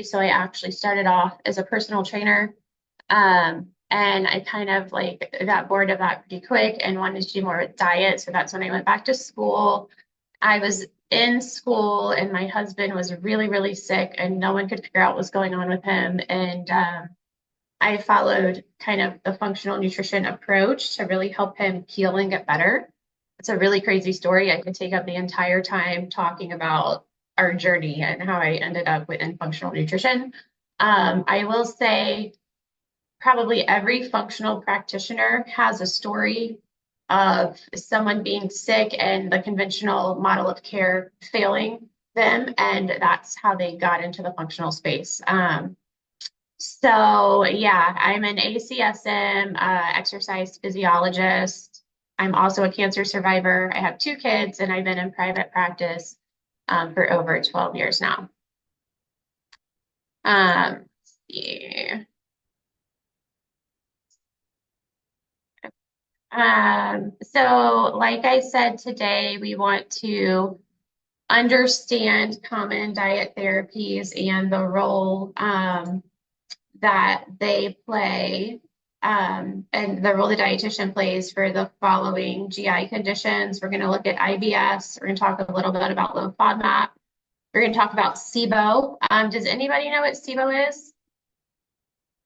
So I actually started off as a personal trainer. And I kind of like got bored of that pretty quick and wanted to do more with diet. So that's when I went back to school. I was in school and my husband was really, really sick and no one could figure out what was going on with him. And I followed kind of the functional nutrition approach to really help him heal and get better. It's a really crazy story. I could take up the entire time talking about our journey and how I ended up within functional nutrition. I will say probably every functional practitioner has a story of someone being sick and the conventional model of care failing them, and that's how they got into the functional space. So yeah, I'm an ACSM exercise physiologist. I'm also a cancer survivor. I have two kids, and I've been in private practice for over 12 years now. Let's see. So like I said today, we want to understand common diet therapies and the role that they play and the role the dietitian plays for the following GI conditions. We're going to look at IBS. We're going to talk a little bit about low FODMAP. We're going to talk about SIBO. Does anybody know what SIBO is?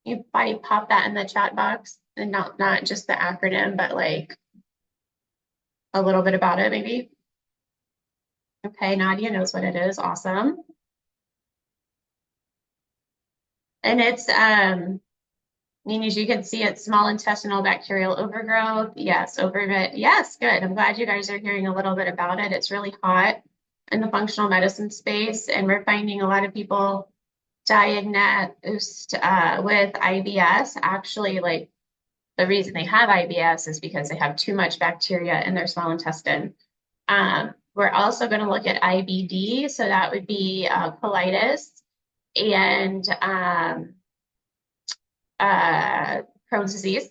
You probably pop that in the chat box, and not just the acronym, but like a little bit about it, maybe. Okay, Nadia knows what it is. Awesome. And it's, I mean, as you can see, it's small intestinal bacterial overgrowth. Yes, yes, good. I'm glad you guys are hearing a little bit about it. It's really hot in the functional medicine space, and we're finding a lot of people diagnosed with IBS. Actually, like the reason they have IBS is because they have too much bacteria in their small intestine. We're also going to look at IBD, so that would be colitis and Crohn's disease.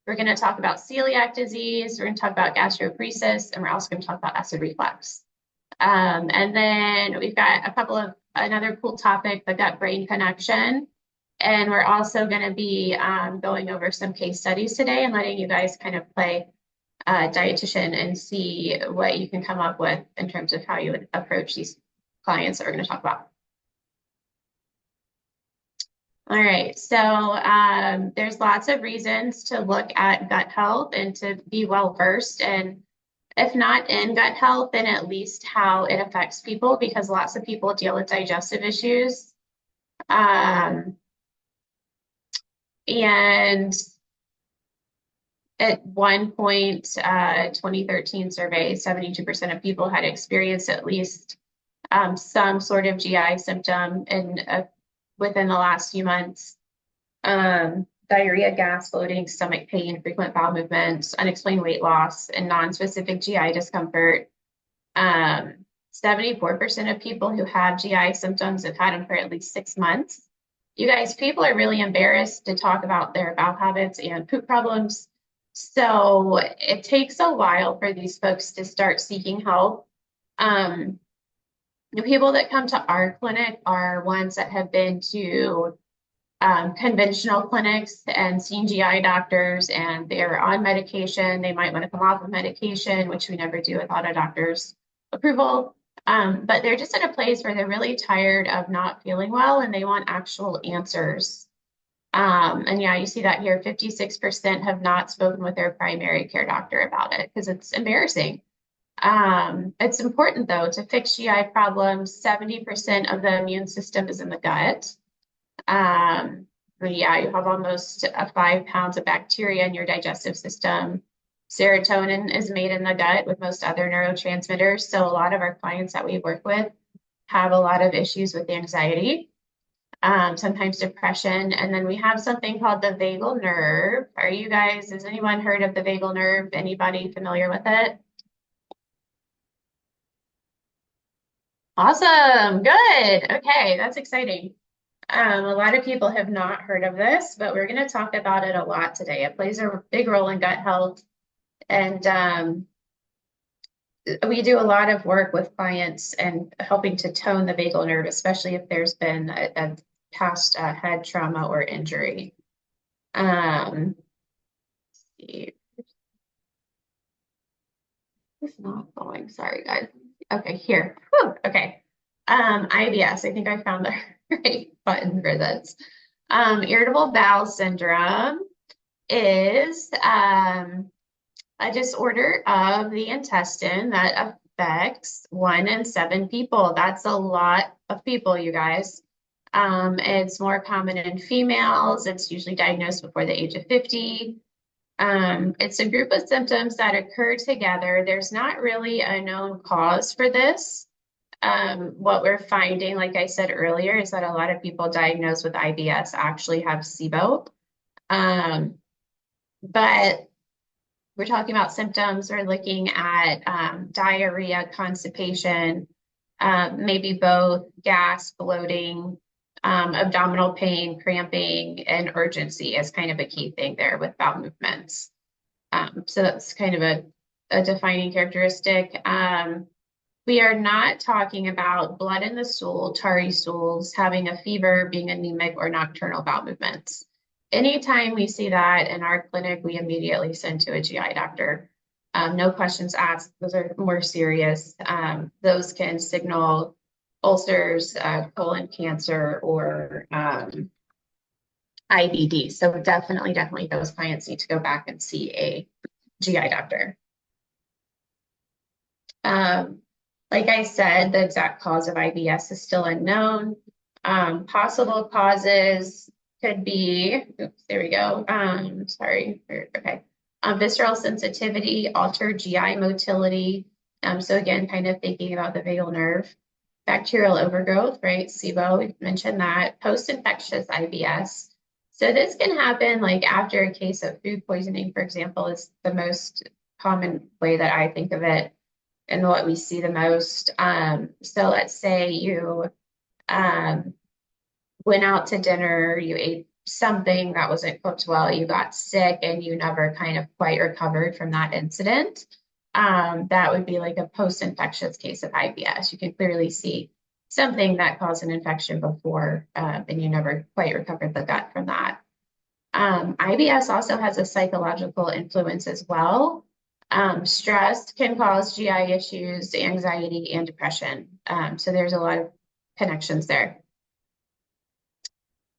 We're going to talk about celiac disease. We're going to talk about gastroparesis, and we're also going to talk about acid reflux. And then we've got another cool topic, the gut-brain connection. And we're also going to be going over some case studies today and letting you guys kind of play dietitian and see what you can come up with in terms of how you would approach these clients that we're going to talk about. All right, so there's lots of reasons to look at gut health and to be well versed, and if not in gut health, then at least how it affects people, because lots of people deal with digestive issues. And at one point, 2013 survey, 72% of people had experienced at least some sort of GI symptom within the last few months. Diarrhea, gas, bloating, stomach pain, frequent bowel movements, unexplained weight loss, and non-specific GI discomfort. 74% of people who have GI symptoms have had them for at least 6 months. You guys, people are really embarrassed to talk about their bowel habits and poop problems. So it takes a while for these folks to start seeking help. The people that come to our clinic are ones that have been to conventional clinics and seen GI doctors, and they're on medication. They might want to come off of medication, which we never do without a doctor's approval. But they're just at a place where they're really tired of not feeling well and they want actual answers. And yeah, you see that here, 56% have not spoken with their primary care doctor about it because it's embarrassing. It's important though to fix GI problems. 70% of the immune system is in the gut. But yeah, you have almost 5 pounds of bacteria in your digestive system. Serotonin is made in the gut with most other neurotransmitters. So a lot of our clients that we work with have a lot of issues with anxiety, sometimes depression. And then we have something called the vagal nerve. Has anyone heard of the vagal nerve? Anybody familiar with it? Awesome, good. Okay, that's exciting. A lot of people have not heard of this, but we're going to talk about it a lot today. It plays a big role in gut health. And we do a lot of work with clients and helping to tone the vagal nerve, especially if there's been a past head trauma or injury. Let's see. It's not going. Sorry, guys. Okay, here. Whew, okay. IBS. I think I found the right button for this. Irritable bowel syndrome is a disorder of the intestine that affects 1 in 7 people. That's a lot of people, you guys. It's more common in females. It's usually diagnosed before the age of 50. It's a group of symptoms that occur together. There's not really a known cause for this. What we're finding, like I said earlier, is that a lot of people diagnosed with IBS actually have SIBO. But we're talking about symptoms. We're looking at diarrhea, constipation, maybe both, gas, bloating, abdominal pain, cramping, and urgency is kind of a key thing there with bowel movements. So that's kind of a defining characteristic. We are not talking about blood in the stool, tarry stools, having a fever, being anemic, or nocturnal bowel movements. Anytime we see that in our clinic, we immediately send to a GI doctor. No questions asked. Those are more serious. Those can signal ulcers, colon cancer, or IBD. So definitely those clients need to go back and see a GI doctor. Like I said, the exact cause of IBS is still unknown. Possible causes could be, oops, there we go. Sorry, okay. Visceral sensitivity, altered GI motility. So again, kind of thinking about the vagal nerve. Bacterial overgrowth, right? SIBO, we mentioned that. Post-infectious IBS. So this can happen like after a case of food poisoning, for example, is the most common way that I think of it and what we see the most. So let's say you went out to dinner, you ate something that wasn't cooked well, you got sick, and you never kind of quite recovered from that incident. That would be like a post-infectious case of IBS. You can clearly see something that caused an infection before, and you never quite recovered the gut from that. IBS also has a psychological influence as well. Stress can cause GI issues, anxiety, and depression. So there's a lot of connections there.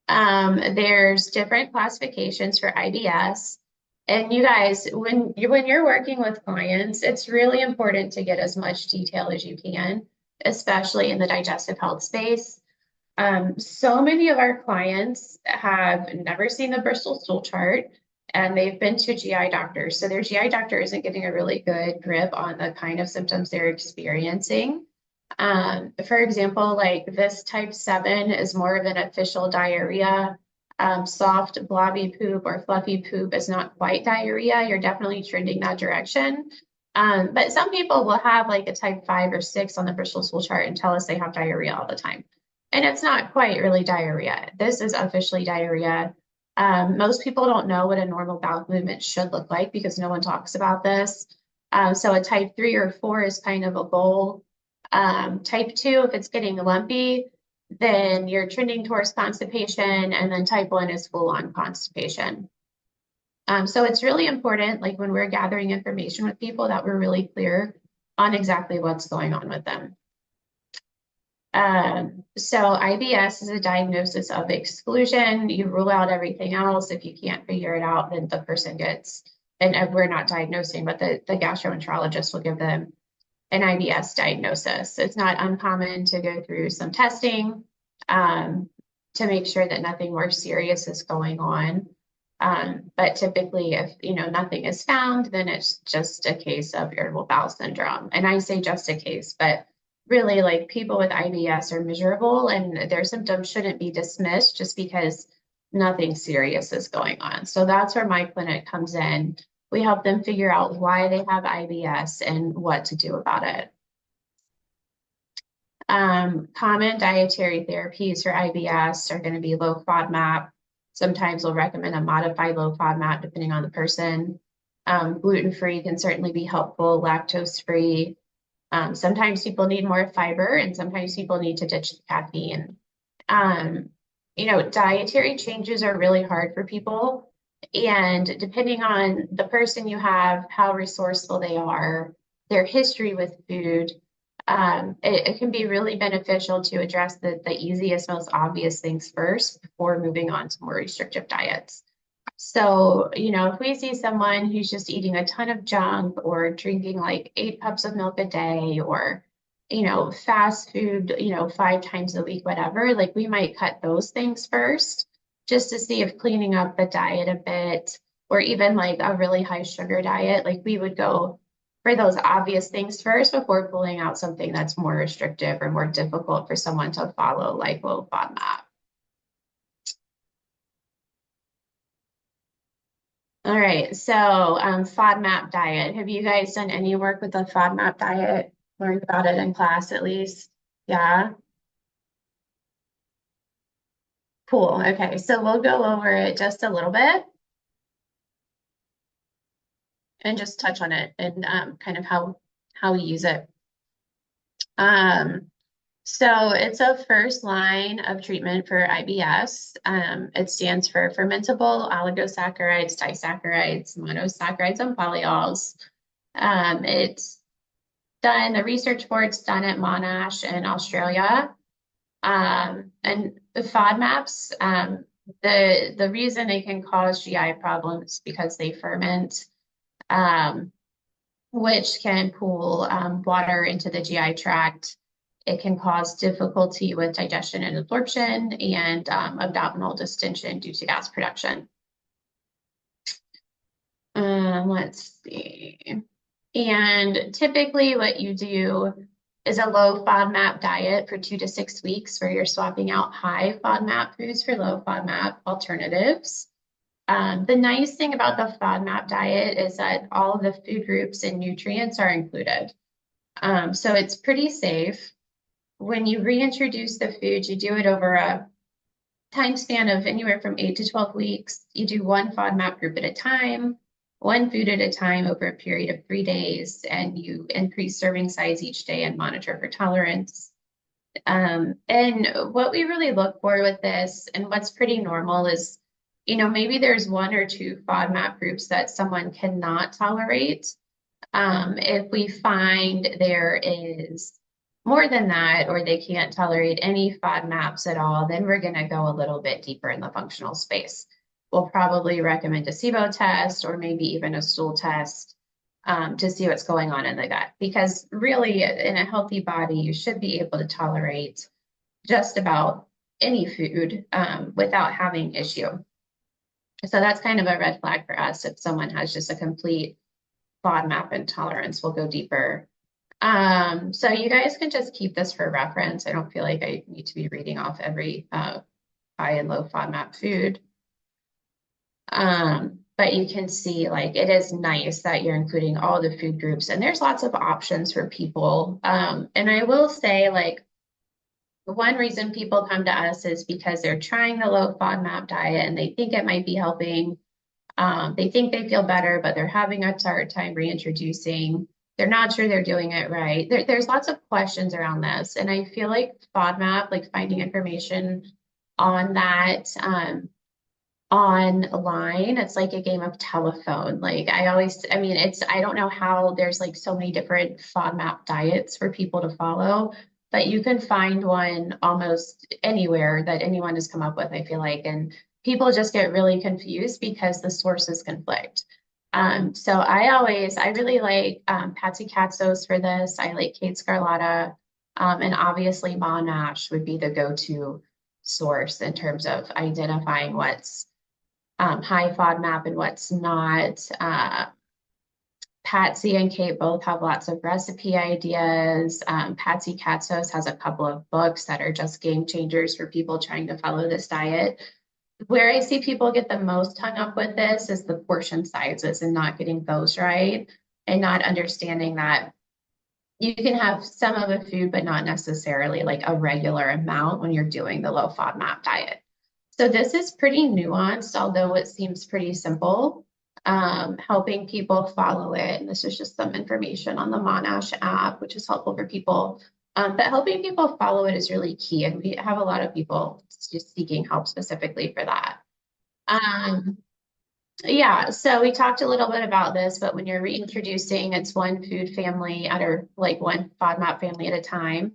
There's different classifications for IBS. And you guys, when you're working with clients, it's really important to get as much detail as you can, especially in the digestive health space. So many of our clients have never seen the Bristol stool chart, and they've been to GI doctors. So their GI doctor isn't getting a really good grip on the kind of symptoms they're experiencing. For example, like this type 7 is more of an official diarrhea. Soft, blobby poop or fluffy poop is not quite diarrhea. You're definitely trending that direction. But some people will have like a type 5 or 6 on the Bristol stool chart and tell us they have diarrhea all the time. And it's not quite really diarrhea. This is officially diarrhea. Most people don't know what a normal bowel movement should look like because no one talks about this. So a type 3 or 4 is kind of a bowl. Type 2, if it's getting lumpy, then you're trending towards constipation, and then type 1 is full-on constipation. So it's really important, like when we're gathering information with people, that we're really clear on exactly what's going on with them. So IBS is a diagnosis of exclusion. You rule out everything else. If you can't figure it out, then the person gets, and we're not diagnosing, but the gastroenterologist will give them an IBS diagnosis. It's not uncommon to go through some testing to make sure that nothing more serious is going on. But typically, if nothing is found, then it's just a case of irritable bowel syndrome. And I say just a case, but really, like people with IBS are miserable, and their symptoms shouldn't be dismissed just because nothing serious is going on. So that's where my clinic comes in. We help them figure out why they have IBS and what to do about it. Common dietary therapies for IBS are going to be low FODMAP. Sometimes we'll recommend a modified low FODMAP depending on the person. Gluten-free can certainly be helpful, lactose-free. Sometimes people need more fiber, and sometimes people need to ditch the caffeine. dietary changes are really hard for people. And depending on the person you have, how resourceful they are, their history with food, it can be really beneficial to address the easiest, most obvious things first before moving on to more restrictive diets. So, if we see someone who's just eating a ton of junk or drinking like 8 cups of milk a day or, fast food, 5 times a week, whatever, like we might cut those things first just to see if cleaning up the diet a bit or even like a really high sugar diet, like we would go for those obvious things first before pulling out something that's more restrictive or more difficult for someone to follow, like low FODMAP. All right, so FODMAP diet. Have you guys done any work with the FODMAP diet? Learned about it in class at least? Yeah, cool. Okay, so we'll go over it just a little bit and just touch on it and kind of how we use it. Um, so it's a first line of treatment for IBS. It stands for fermentable oligosaccharides, disaccharides, monosaccharides, and polyols. It's done, the research for it's done at Monash in Australia. And the FODMAPs, the reason they can cause GI problems because they ferment, um, which can pool water into the GI tract. It can cause difficulty with digestion and absorption and abdominal distension due to gas production. Let's see. And typically what you do is a low FODMAP diet for 2 to 6 weeks where you're swapping out high FODMAP foods for low FODMAP alternatives. The nice thing about the FODMAP diet is that all of the food groups and nutrients are included. So it's pretty safe. When you reintroduce the food, you do it over a time span of anywhere from 8 to 12 weeks. You do one FODMAP group at a time, one food at a time over a period of 3 days, and you increase serving size each day and monitor for tolerance. And what we really look for with this and what's pretty normal is, maybe there's 1 or 2 FODMAP groups that someone cannot tolerate. If we find there is more than that, or they can't tolerate any FODMAPs at all, then we're going to go a little bit deeper in the functional space. We'll probably recommend a SIBO test or maybe even a stool test to see what's going on in the gut. Because really, in a healthy body, you should be able to tolerate just about any food without having issue. So that's kind of a red flag for us. If someone has just a complete FODMAP intolerance, we'll go deeper. So you guys can just keep this for reference. I don't feel like I need to be reading off every high and low FODMAP food. But you can see like it is nice that you're including all the food groups and there's lots of options for people. And I will say like one reason people come to us is because they're trying the low FODMAP diet and they think it might be helping. They think they feel better, but they're having a hard time reintroducing. They're not sure they're doing it right. There's lots of questions around this. And I feel like FODMAP, like finding information on that online, it's like a game of telephone. Like I mean, I don't know how there's like so many different FODMAP diets for people to follow, but you can find one almost anywhere that anyone has come up with, I feel like. And people just get really confused because the sources conflict. So I really like Patsy Katzos for this. I like Kate Scarlatta. And obviously Monash would be the go-to source in terms of identifying what's high FODMAP and what's not. Patsy and Kate both have lots of recipe ideas. Patsy Katzos has a couple of books that are just game changers for people trying to follow this diet. Where I see people get the most hung up with this is the portion sizes and not getting those right and not understanding that you can have some of a food, but not necessarily like a regular amount when you're doing the low FODMAP diet. So this is pretty nuanced, although it seems pretty simple, helping people follow it. And this is just some information on the Monash app, which is helpful for people. But helping people follow it is really key. And we have a lot of people just seeking help specifically for that. Um, yeah, so we talked a little bit about this, but when you're reintroducing, it's one food family at or like one FODMAP family at a time.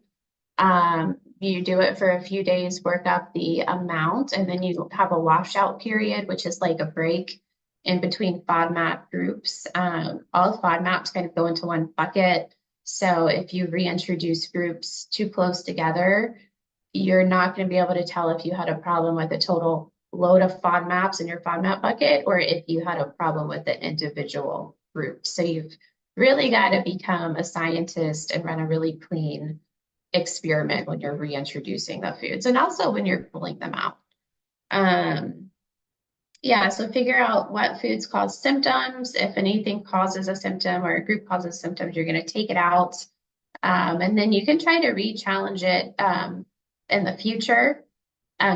You do it for a few days, work up the amount, and then you have a washout period, which is like a break in between FODMAP groups. All FODMAPs kind of go into one bucket. So if you reintroduce groups too close together, you're not going to be able to tell if you had a problem with a total load of FODMAPs in your FODMAP bucket or if you had a problem with the individual group. So you've really got to become a scientist and run a really clean experiment when you're reintroducing the foods and also when you're pulling them out. Yeah, so figure out what foods cause symptoms. If anything causes a symptom or a group causes symptoms, you're going to take it out. And then you can try to re-challenge it in the future.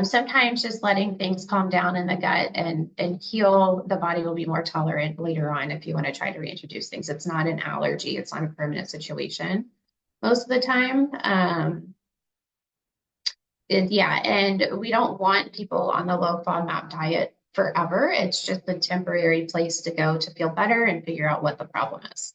Sometimes just letting things calm down in the gut and heal, the body will be more tolerant later on if you want to try to reintroduce things. It's not an allergy, it's not a permanent situation most of the time. Yeah, and we don't want people on the low FODMAP diet forever. It's just a temporary place to go to feel better and figure out what the problem is.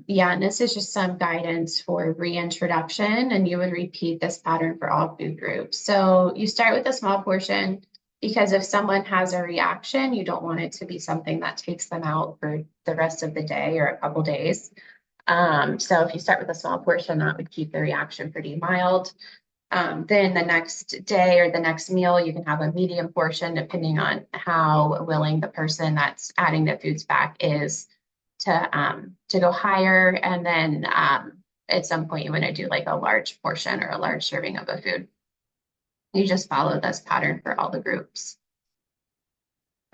Yeah, and this is just some guidance for reintroduction, and you would repeat this pattern for all food groups. So you start with a small portion because if someone has a reaction, you don't want it to be something that takes them out for the rest of the day or a couple days. So if you start with a small portion, that would keep the reaction pretty mild. Then the next day or the next meal, you can have a medium portion depending on how willing the person that's adding the foods back is to go higher. And then at some point you want to do like a large portion or a large serving of a food. You just follow this pattern for all the groups.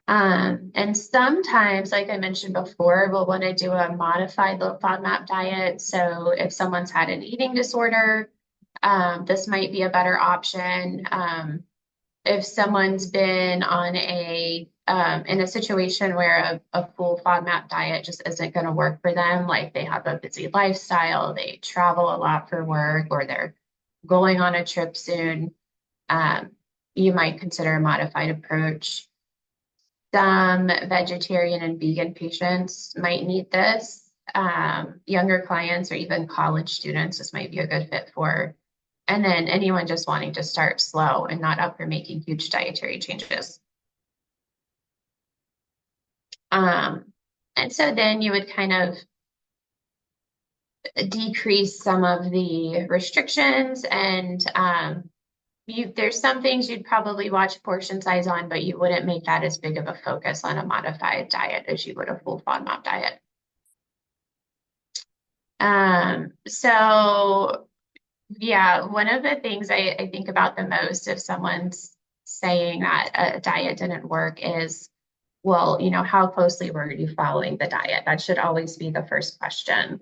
And sometimes, like I mentioned before, we'll want to do a modified low FODMAP diet. So if someone's had an eating disorder, this might be a better option. If someone's been on in a situation where a full FODMAP diet just isn't going to work for them, like they have a busy lifestyle, they travel a lot for work, or they're going on a trip soon, you might consider a modified approach. Some vegetarian and vegan patients might need this. Younger clients or even college students, this might be a good fit for. And then anyone just wanting to start slow and not up for making huge dietary changes. And so then you would kind of decrease some of the restrictions and there's some things you'd probably watch portion size on, but you wouldn't make that as big of a focus on a modified diet as you would a full FODMAP diet. So yeah, one of the things I think about the most if someone's saying that a diet didn't work is, well, how closely were you following the diet? That should always be the first question.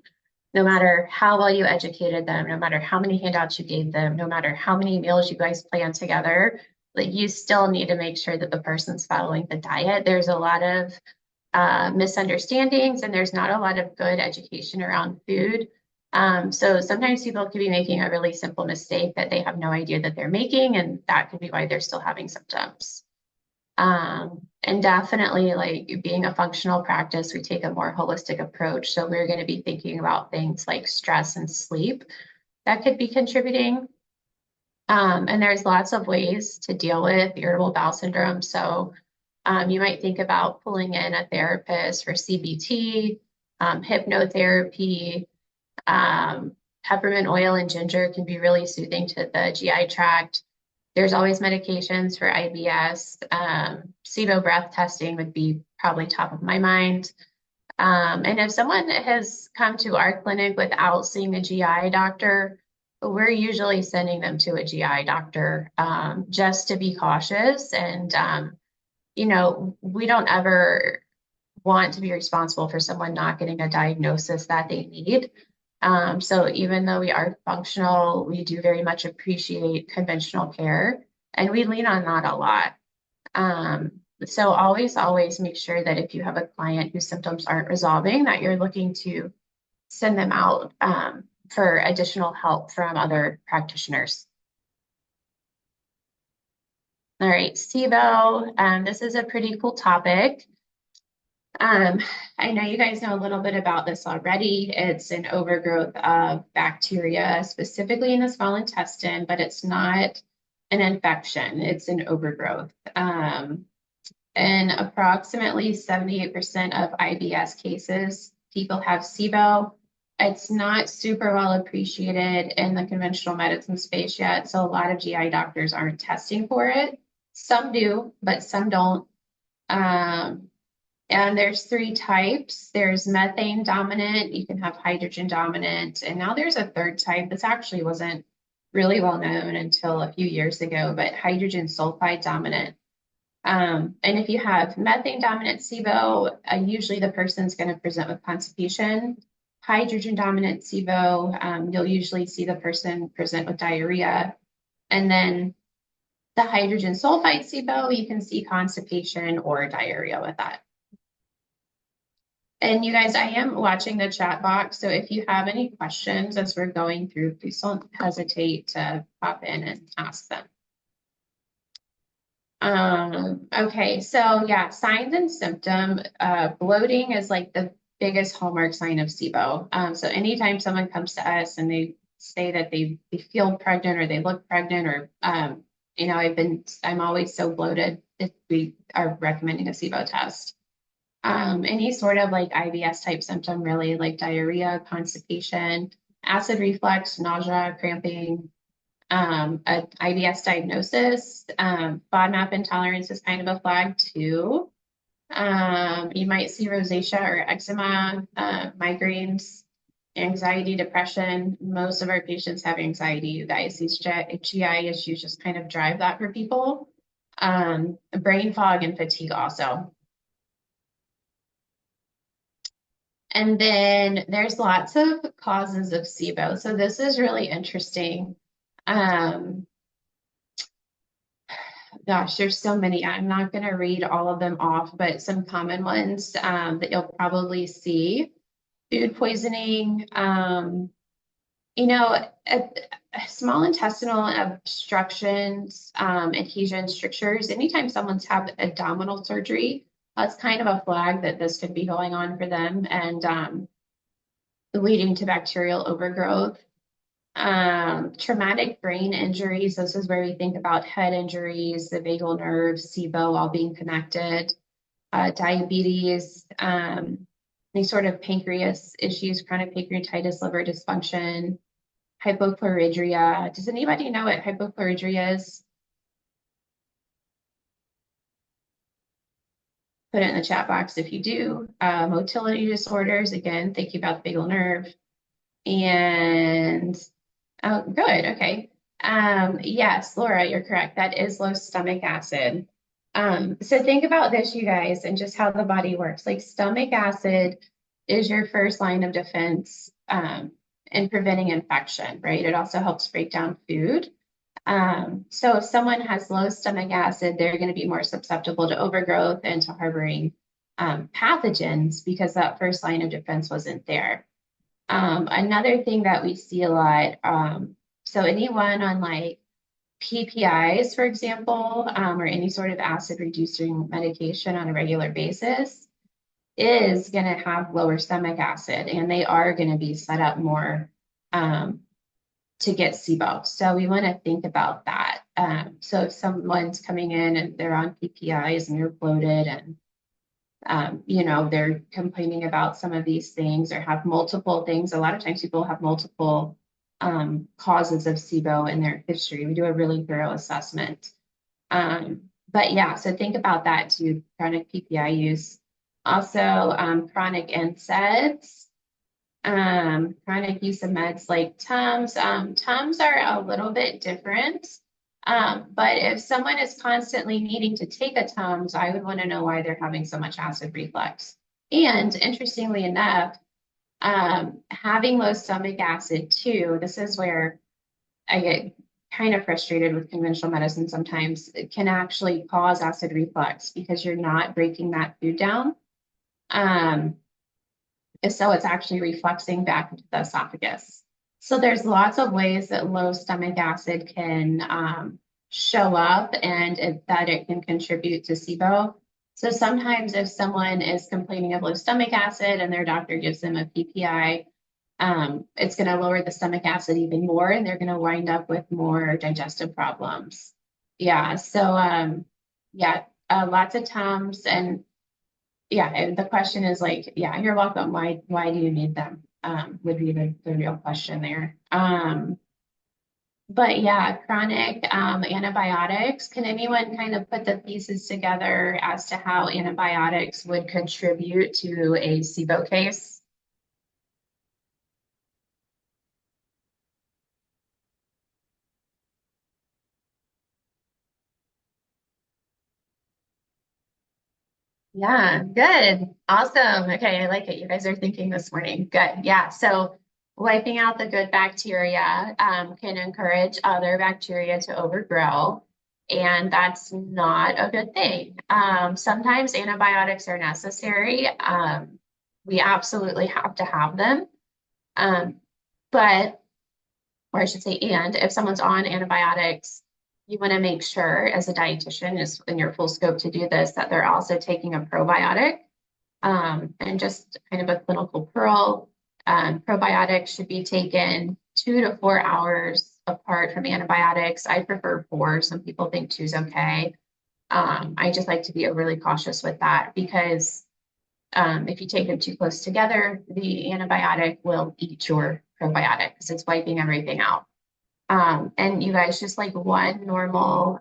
No matter how well you educated them, no matter how many handouts you gave them, no matter how many meals you guys planned together, like you still need to make sure that the person's following the diet. There's a lot of misunderstandings and there's not a lot of good education around food. So sometimes people could be making a really simple mistake that they have no idea that they're making, and that could be why they're still having symptoms. And definitely, like being a functional practice, we take a more holistic approach. So we're going to be thinking about things like stress and sleep that could be contributing. And there's lots of ways to deal with irritable bowel syndrome. So you might think about pulling in a therapist for CBT, hypnotherapy, peppermint oil and ginger can be really soothing to the GI tract. There's always medications for IBS. SIBO breath testing would be probably top of my mind. And if someone has come to our clinic without seeing a GI doctor, we're usually sending them to a GI doctor just to be cautious. And, we don't ever want to be responsible for someone not getting a diagnosis that they need. So even though we are functional, we do very much appreciate conventional care, and we lean on that a lot. So always make sure that if you have a client whose symptoms aren't resolving, that you're looking to send them out for additional help from other practitioners. All right, SIBO, this is a pretty cool topic. I know you guys know a little bit about this already. It's an overgrowth of bacteria, specifically in the small intestine, but it's not an infection, it's an overgrowth. In approximately 78% of IBS cases, people have SIBO. It's not super well appreciated in the conventional medicine space yet, so a lot of GI doctors aren't testing for it. Some do, but some don't. And there's 3 types. There's methane dominant, you can have hydrogen dominant, and now there's a 3rd type. This actually wasn't really well known until a few years ago, but hydrogen sulfide dominant. And if you have methane dominant SIBO, usually the person's going to present with constipation. Hydrogen dominant SIBO, you'll usually see the person present with diarrhea. And then the hydrogen sulfide SIBO, you can see constipation or diarrhea with that. And you guys, I am watching the chat box, so if you have any questions as we're going through, please don't hesitate to pop in and ask them. Okay, so yeah, signs and symptoms. Bloating is like the biggest hallmark sign of SIBO. So anytime someone comes to us and they say that they feel pregnant or they look pregnant or you know, I'm always so bloated if we are recommending a SIBO test. Any sort of like IBS type symptom, really, like diarrhea, constipation, acid reflux, nausea, cramping, an IBS diagnosis, FODMAP intolerance is kind of a flag too. You might see rosacea or eczema, migraines, anxiety, depression. Most of our patients have anxiety, you guys. These GI issues just kind of drive that for people. Brain fog and fatigue also. And then there's lots of causes of SIBO. So this is really interesting. Gosh, there's so many. I'm not going to read all of them off, but some common ones that you'll probably see. Food poisoning, you know, small intestinal obstructions, adhesion, strictures. Anytime someone's had abdominal surgery, that's kind of a flag that this could be going on for them and leading to bacterial overgrowth. Traumatic brain injuries. This is where we think about head injuries, the vagal nerve, SIBO all being connected. Diabetes, any sort of pancreas issues, chronic pancreatitis, liver dysfunction, hypochlorhydria. Does anybody know what hypochlorhydria is? Put it in the chat box if you do. Motility disorders, again, thinking about the vagal nerve. And, oh, good, okay. Yes, Laura, you're correct. That is low stomach acid. So think about this, you guys, and just how the body works. Like stomach acid is your first line of defense in preventing infection, right? It also helps break down food. So if someone has low stomach acid, they're going to be more susceptible to overgrowth and to harboring pathogens because that first line of defense wasn't there. Another thing that we see a lot, so anyone on like PPIs, for example, or any sort of acid reducing medication on a regular basis is going to have lower stomach acid, and they are going to be set up more to get SIBO. So we want to think about that. So if someone's coming in and they're on PPIs and they're bloated and you know, they're complaining about some of these things or have multiple things. A lot of times people have multiple causes of SIBO in their history. We do a really thorough assessment. But yeah, so think about that too, chronic PPI use. Also, chronic NSAIDs, chronic use of meds like Tums. Tums are a little bit different. But if someone is constantly needing to take a Tums, I would want to know why they're having so much acid reflux. And interestingly enough, having low stomach acid too, this is where I get kind of frustrated with conventional medicine sometimes. It can actually cause acid reflux because you're not breaking that food down. So it's actually refluxing back into the esophagus. So there's lots of ways that low stomach acid can show up and that it can contribute to SIBO. So sometimes if someone is complaining of low stomach acid and their doctor gives them a PPI, it's going to lower the stomach acid even more, and they're going to wind up with more digestive problems. Yeah. So yeah, lots of Tums, and yeah, and the question is like, yeah, you're welcome. Why do you need them? Would be the real question there. But yeah, chronic antibiotics. Can anyone kind of put the pieces together as to how antibiotics would contribute to a SIBO case? Yeah, good. Awesome. Okay, I like it. You guys are thinking this morning. Good. Yeah. So wiping out the good bacteria can encourage other bacteria to overgrow, and that's not a good thing. Sometimes antibiotics are necessary. We absolutely have to have them. Um, but, or I should say, and if someone's on antibiotics, you want to make sure as a dietitian is in your full scope to do this, that they're also taking a probiotic. And just kind of a clinical pearl, probiotics should be taken 2 to 4 hours apart from antibiotics. I prefer 4. Some people think 2 is okay. I just like to be overly cautious with that because if you take them too close together, the antibiotic will eat your probiotic because it's wiping everything out. And you guys, just like one normal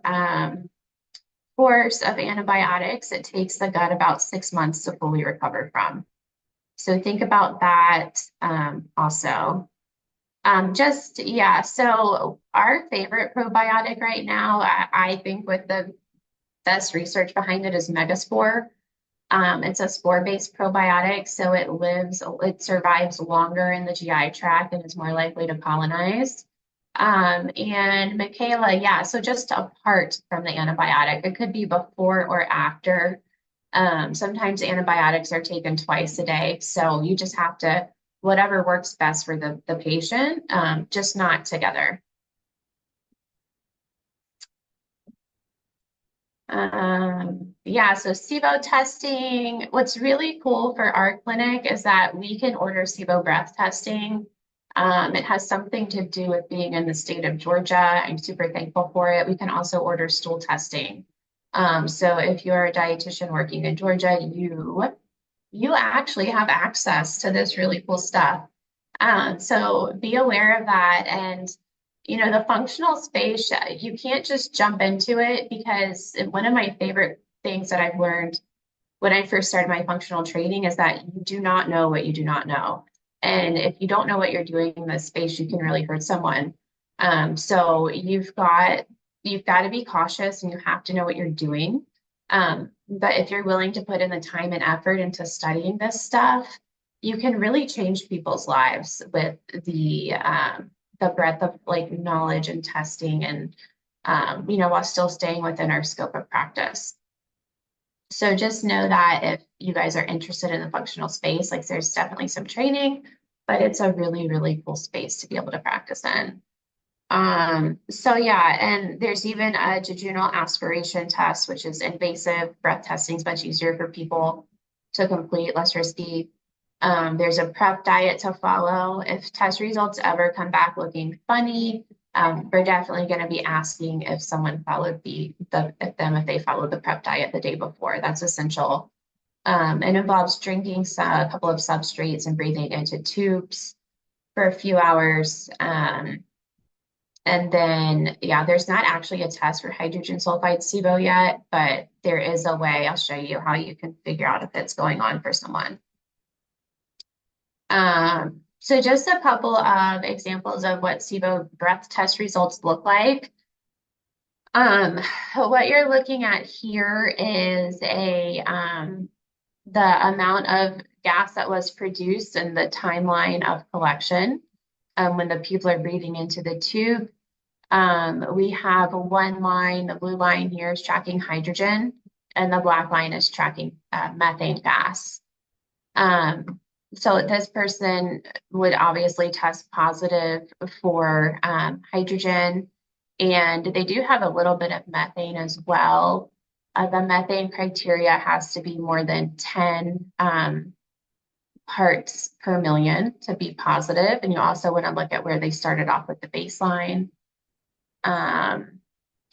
course of antibiotics, it takes the gut about 6 months to fully recover from. So think about that also. Yeah, so our favorite probiotic right now, I think with the best research behind it is Megaspore. It's a spore-based probiotic, so it survives longer in the GI tract and is more likely to colonize. And Michaela, yeah, so just apart from the antibiotic, it could be before or after. Sometimes antibiotics are taken twice a day, so you just have to, whatever works best for the patient, just not together. Yeah, so SIBO testing. What's really cool for our clinic is that we can order SIBO breath testing. It has something to do with being in the state of Georgia. I'm super thankful for it. We can also order stool testing. So if you're a dietitian working in Georgia, you actually have access to this really cool stuff. So be aware of that. And, the functional space, you can't just jump into it because one of my favorite things that I've learned when I first started my functional training is that you do not know what you do not know. And if you don't know what you're doing in this space, you can really hurt someone. So you've got to be cautious and you have to know what you're doing. But if you're willing to put in the time and effort into studying this stuff, you can really change people's lives with the breadth of like knowledge and testing and while still staying within our scope of practice. So just know that if you guys are interested in the functional space, like there's definitely some training, but it's a really, really cool space to be able to practice in. So yeah, and there's even a jejunal aspiration test, which is invasive. Breath testing is much easier for people to complete, less risky. There's a prep diet to follow. If test results ever come back looking funny, we're definitely going to be asking if someone followed if they followed the prep diet the day before. That's essential. It involves drinking a couple of substrates and breathing into tubes for a few hours. And then, yeah, there's not actually a test for hydrogen sulfide SIBO yet, but there is a way. I'll show you how you can figure out if it's going on for someone. So just a couple of examples of what SIBO breath test results look like. What you're looking at here is the amount of gas that was produced and the timeline of collection when the people are breathing into the tube. We have one line, the blue line here is tracking hydrogen, and the black line is tracking methane gas. So this person would obviously test positive for hydrogen, and they do have a little bit of methane as well. The methane criteria has to be more than 10 parts per million to be positive, and you also want to look at where they started off with the baseline.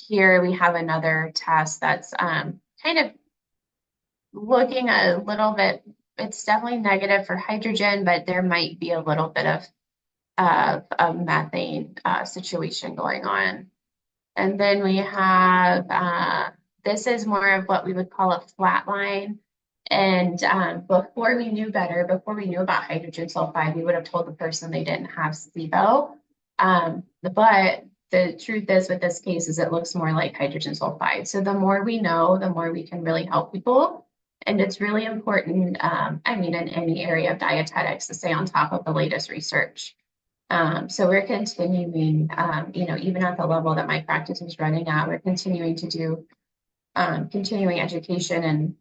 Here we have another test that's kind of looking a little bit, it's definitely negative for hydrogen, but there might be a little bit of a methane situation going on. And then we have, this is more of what we would call a flat line. And before we knew better, before we knew about hydrogen sulfide, we would have told the person they didn't have SIBO. But the truth is with this case is it looks more like hydrogen sulfide. So the more we know, the more we can really help people. And it's really important, I mean, in any area of dietetics to stay on top of the latest research. So we're continuing, you know, even at the level that my practice is running at, we're continuing to do continuing education and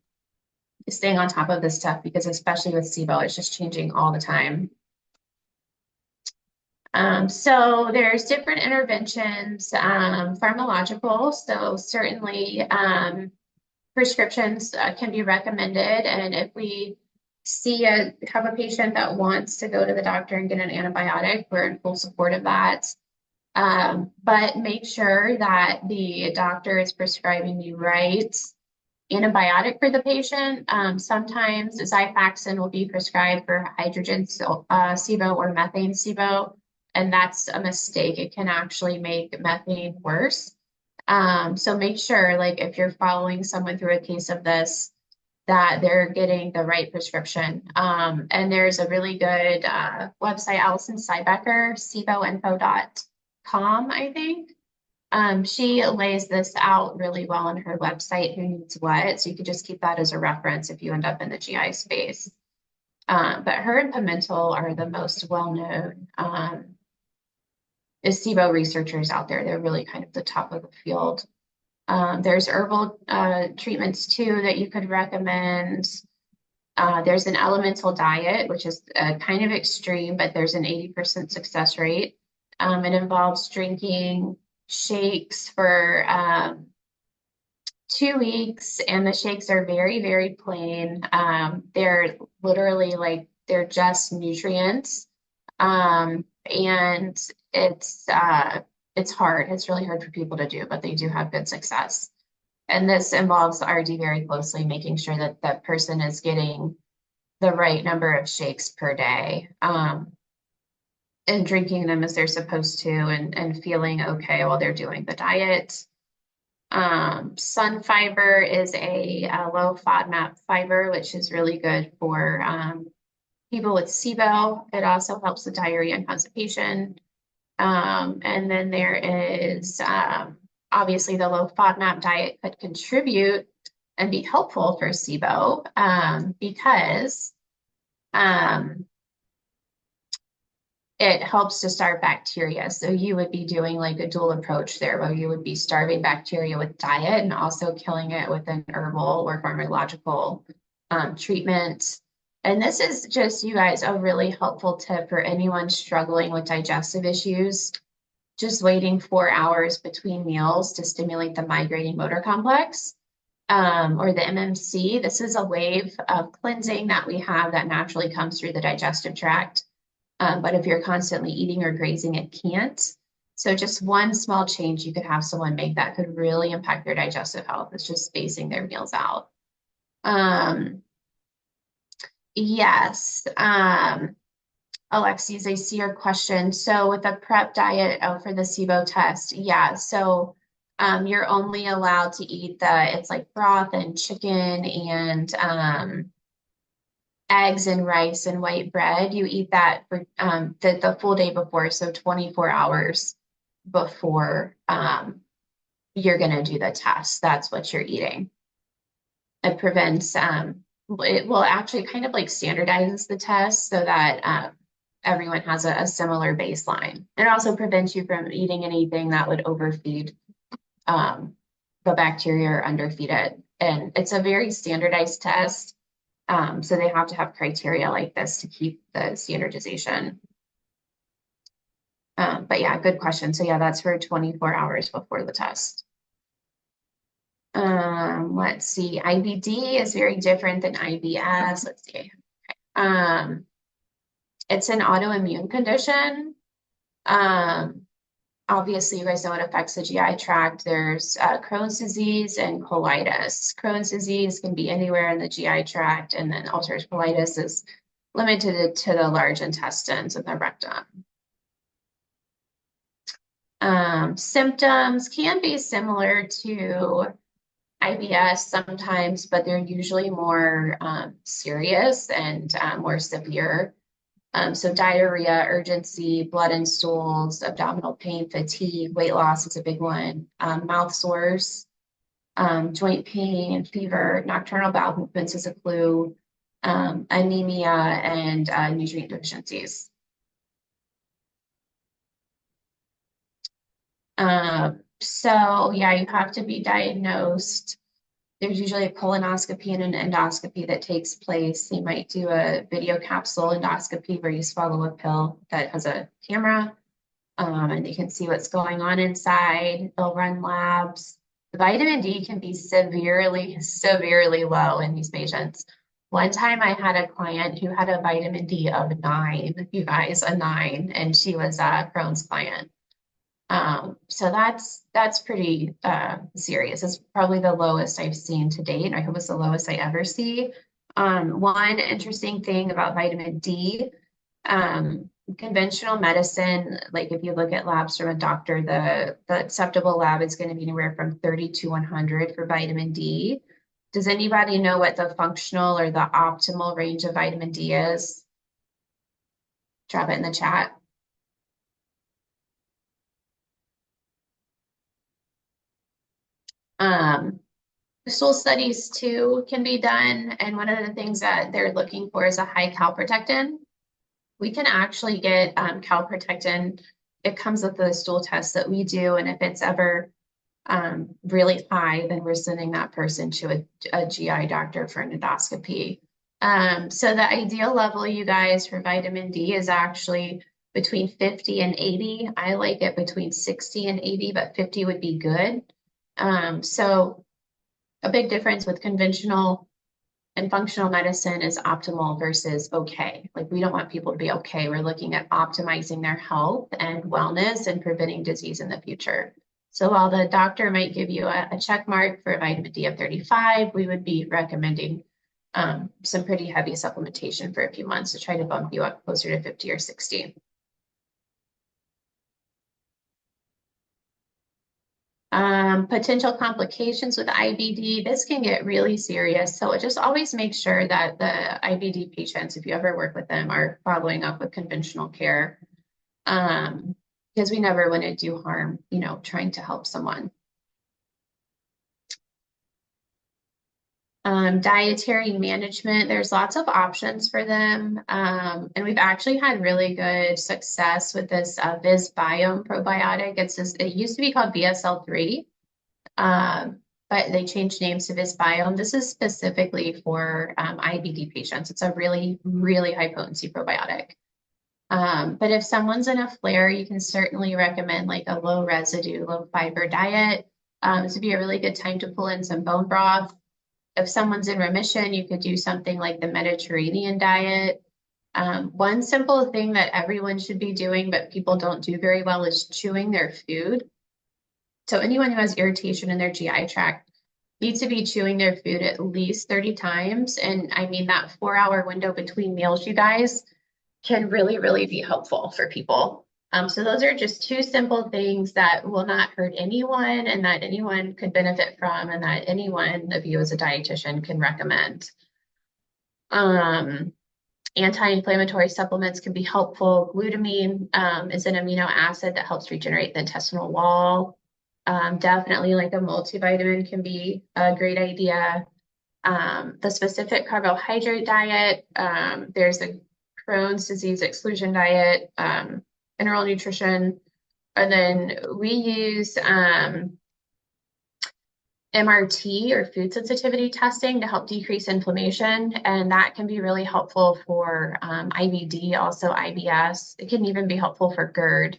staying on top of this stuff because especially with SIBO, it's just changing all the time. So there's different interventions, pharmacological. So certainly prescriptions can be recommended. And if we have a patient that wants to go to the doctor and get an antibiotic, we're in full support of that. But make sure that the doctor is prescribing the right antibiotic for the patient. Sometimes Xifaxan will be prescribed for hydrogen SIBO or methane SIBO, and that's a mistake. It can actually make methane worse. So make sure, like, if you're following someone through a case of this, that they're getting the right prescription. And there's a really good website, Allison Siebecker, SIBOinfo.com, I think. She lays this out really well on her website, who needs what. So you could just keep that as a reference if you end up in the GI space. But her and Pimental are the most well-known SIBO researchers out there. They're really kind of the top of the field. There's herbal treatments too that you could recommend. There's an elemental diet, which is kind of extreme, but there's an 80% success rate. It involves drinking shakes for 2 weeks, and the shakes are very, very plain. They're literally like, they're just nutrients. And it's hard. It's really hard for people to do, but they do have good success. And this involves RD very closely, making sure that that person is getting the right number of shakes per day, and drinking them as they're supposed to, and feeling okay while they're doing the diet. Sun fiber is a low FODMAP fiber, which is really good for people with SIBO. It also helps with diarrhea and constipation. And then there is obviously the low FODMAP diet could contribute and be helpful for SIBO because it helps to starve bacteria. So you would be doing like a dual approach there, where you would be starving bacteria with diet and also killing it with an herbal or pharmacological treatment. And this is just, you guys, a really helpful tip for anyone struggling with digestive issues. Just waiting 4 hours between meals to stimulate the migrating motor complex, or the MMC. This is a wave of cleansing that we have that naturally comes through the digestive tract. But if you're constantly eating or grazing, it can't. So just one small change you could have someone make that could really impact their digestive health. It's just spacing their meals out. Yes. Alexis, I see your question. So with the prep diet for the SIBO test, yeah. So you're only allowed to eat it's like broth and chicken and eggs and rice and white bread. You eat that for the full day before, so 24 hours before you're going to do the test. That's what you're eating. It prevents, it will actually kind of like standardizes the test so that everyone has a similar baseline. It also prevents you from eating anything that would overfeed the bacteria or underfeed it. And it's a very standardized test. So they have to have criteria like this to keep the standardization. But yeah, good question. So yeah, that's for 24 hours before the test. Let's see. IBD is very different than IBS. Let's see. It's an autoimmune condition. Obviously, you guys know it affects the GI tract. There's Crohn's disease and colitis. Crohn's disease can be anywhere in the GI tract, and then ulcerative colitis is limited to the large intestines and the rectum. Symptoms can be similar to IBS sometimes, but they're usually more serious and more severe. So diarrhea, urgency, blood in stools, abdominal pain, fatigue, weight loss is a big one, mouth sores, joint pain, fever, nocturnal bowel movements is a clue, anemia, and nutrient deficiencies. So yeah, you have to be diagnosed. There's usually a colonoscopy and an endoscopy that takes place. You might do a video capsule endoscopy where you swallow a pill that has a camera, and you can see what's going on inside. They'll run labs. The vitamin D can be severely, severely low in these patients. One time I had a client who had a vitamin D of 9, you guys, a 9, and she was a Crohn's client. So that's pretty serious. It's probably the lowest I've seen to date. I hope it's the lowest I ever see. One interesting thing about vitamin D, conventional medicine, like if you look at labs from a doctor, the acceptable lab is going to be anywhere from 30 to 100 for vitamin D. Does anybody know what the functional or the optimal range of vitamin D is? Drop it in the chat. Stool studies too can be done, and one of the things that they're looking for is a high calprotectin. We can actually get calprotectin. It comes with the stool test that we do, and if it's ever really high, then we're sending that person to a GI doctor for an endoscopy. So the ideal level, you guys, for vitamin D is actually between 50 and 80. I like it between 60 and 80, but 50 would be good. So a big difference with conventional and functional medicine is optimal versus okay. Like we don't want people to be okay. We're looking at optimizing their health and wellness and preventing disease in the future. So while the doctor might give you a check mark for a vitamin D of 35, we would be recommending some pretty heavy supplementation for a few months to try to bump you up closer to 50 or 60. Potential complications with IBD, this can get really serious. So just always make sure that the IBD patients, if you ever work with them, are following up with conventional care. Because we never want to do harm, trying to help someone. Dietary management, there's lots of options for them. And we've actually had really good success with this Visbiome probiotic. It used to be called BSL-3, but they changed names to Visbiome. This is specifically for IBD patients. It's a really, really high potency probiotic. But if someone's in a flare, you can certainly recommend like a low residue, low fiber diet. This would be a really good time to pull in some bone broth. If someone's in remission, you could do something like the Mediterranean diet. One simple thing that everyone should be doing, but people don't do very well, is chewing their food. So anyone who has irritation in their GI tract needs to be chewing their food at least 30 times. And I mean, that 4-hour window between meals, you guys, can really, really be helpful for people. So those are just 2 simple things that will not hurt anyone and that anyone could benefit from and that any one of you as a dietitian can recommend. Anti-inflammatory supplements can be helpful. Glutamine is an amino acid that helps regenerate the intestinal wall. Definitely like a multivitamin can be a great idea. The specific carbohydrate diet, there's a Crohn's disease exclusion diet, mineral nutrition, and then we use MRT or food sensitivity testing to help decrease inflammation, and that can be really helpful for IBD, also IBS. It can even be helpful for GERD.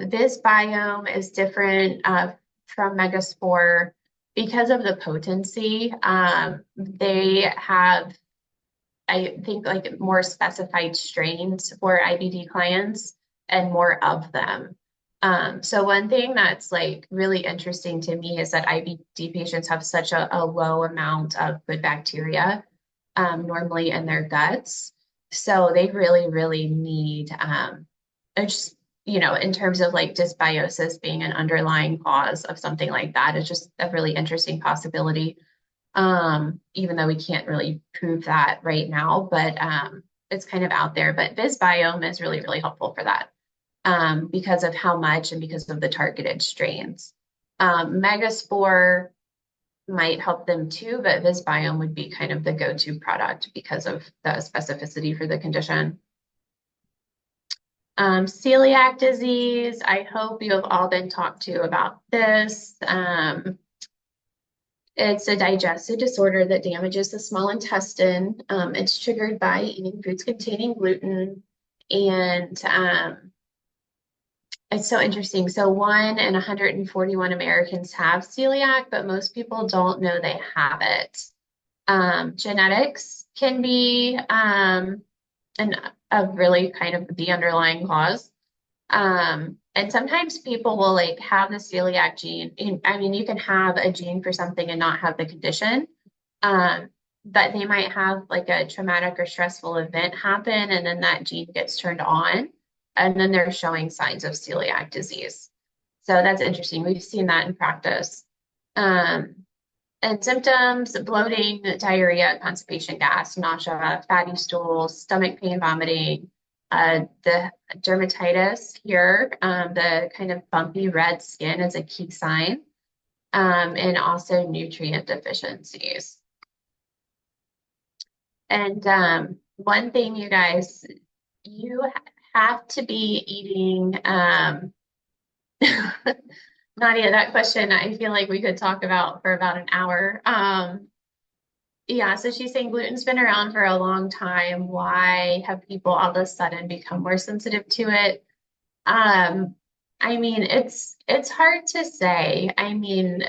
This biome is different from Megaspore because of the potency. They have, I think, like more specified strains for IBD clients and more of them. So one thing that's like really interesting to me is that IBD patients have such a low amount of good bacteria normally in their guts. So they really, really need just, in terms of like dysbiosis being an underlying cause of something like that, it's just a really interesting possibility. Even though we can't really prove that right now, but it's kind of out there. But this biome is really, really helpful for that because of how much and because of the targeted strains. Megaspore might help them too, but this biome would be kind of the go-to product because of the specificity for the condition. Celiac disease, I hope you have all been talked to about this. It's a digestive disorder that damages the small intestine. It's triggered by eating foods containing gluten. And it's so interesting. So 1 in 141 Americans have celiac, but most people don't know they have it. Genetics can be a really kind of the underlying cause. And sometimes people will like have the celiac gene. I mean, you can have a gene for something and not have the condition. But they might have like a traumatic or stressful event happen, and then that gene gets turned on, and then they're showing signs of celiac disease. So that's interesting. We've seen that in practice. And symptoms, bloating, diarrhea, constipation, gas, nausea, fatty stools, stomach pain, vomiting, the dermatitis here, the kind of bumpy red skin is a key sign, and also nutrient deficiencies. And one thing, you guys, you have to be eating, Nadia, that question, I feel like we could talk about for about an hour. Yeah, so she's saying gluten's been around for a long time. Why have people all of a sudden become more sensitive to it? I mean, it's hard to say. I mean,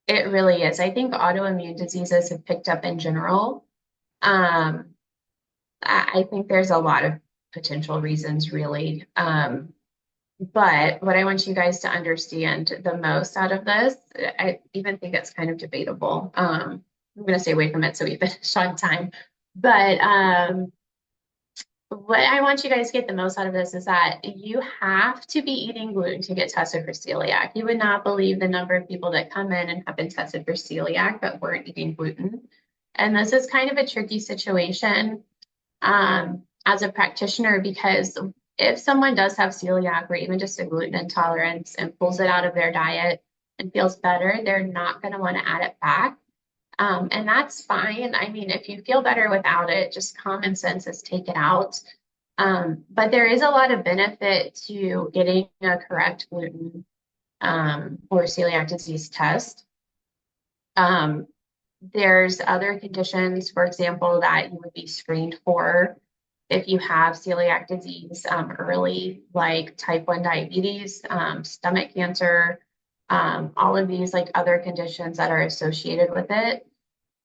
it really is. I think autoimmune diseases have picked up in general. I think there's a lot of potential reasons, really. But what I want you guys to understand the most out of this, I even think it's kind of debatable. I'm going to stay away from it so we finish on time. But what I want you guys to get the most out of this is that you have to be eating gluten to get tested for celiac. You would not believe the number of people that come in and have been tested for celiac but weren't eating gluten. And this is kind of a tricky situation as a practitioner, because if someone does have celiac or even just a gluten intolerance and pulls it out of their diet and feels better, they're not going to want to add it back. And that's fine. I mean, if you feel better without it, just common sense is take it out. But there is a lot of benefit to getting a correct gluten or celiac disease test. There's other conditions, for example, that you would be screened for if you have celiac disease early, like type 1 diabetes, stomach cancer, all of these like other conditions that are associated with it.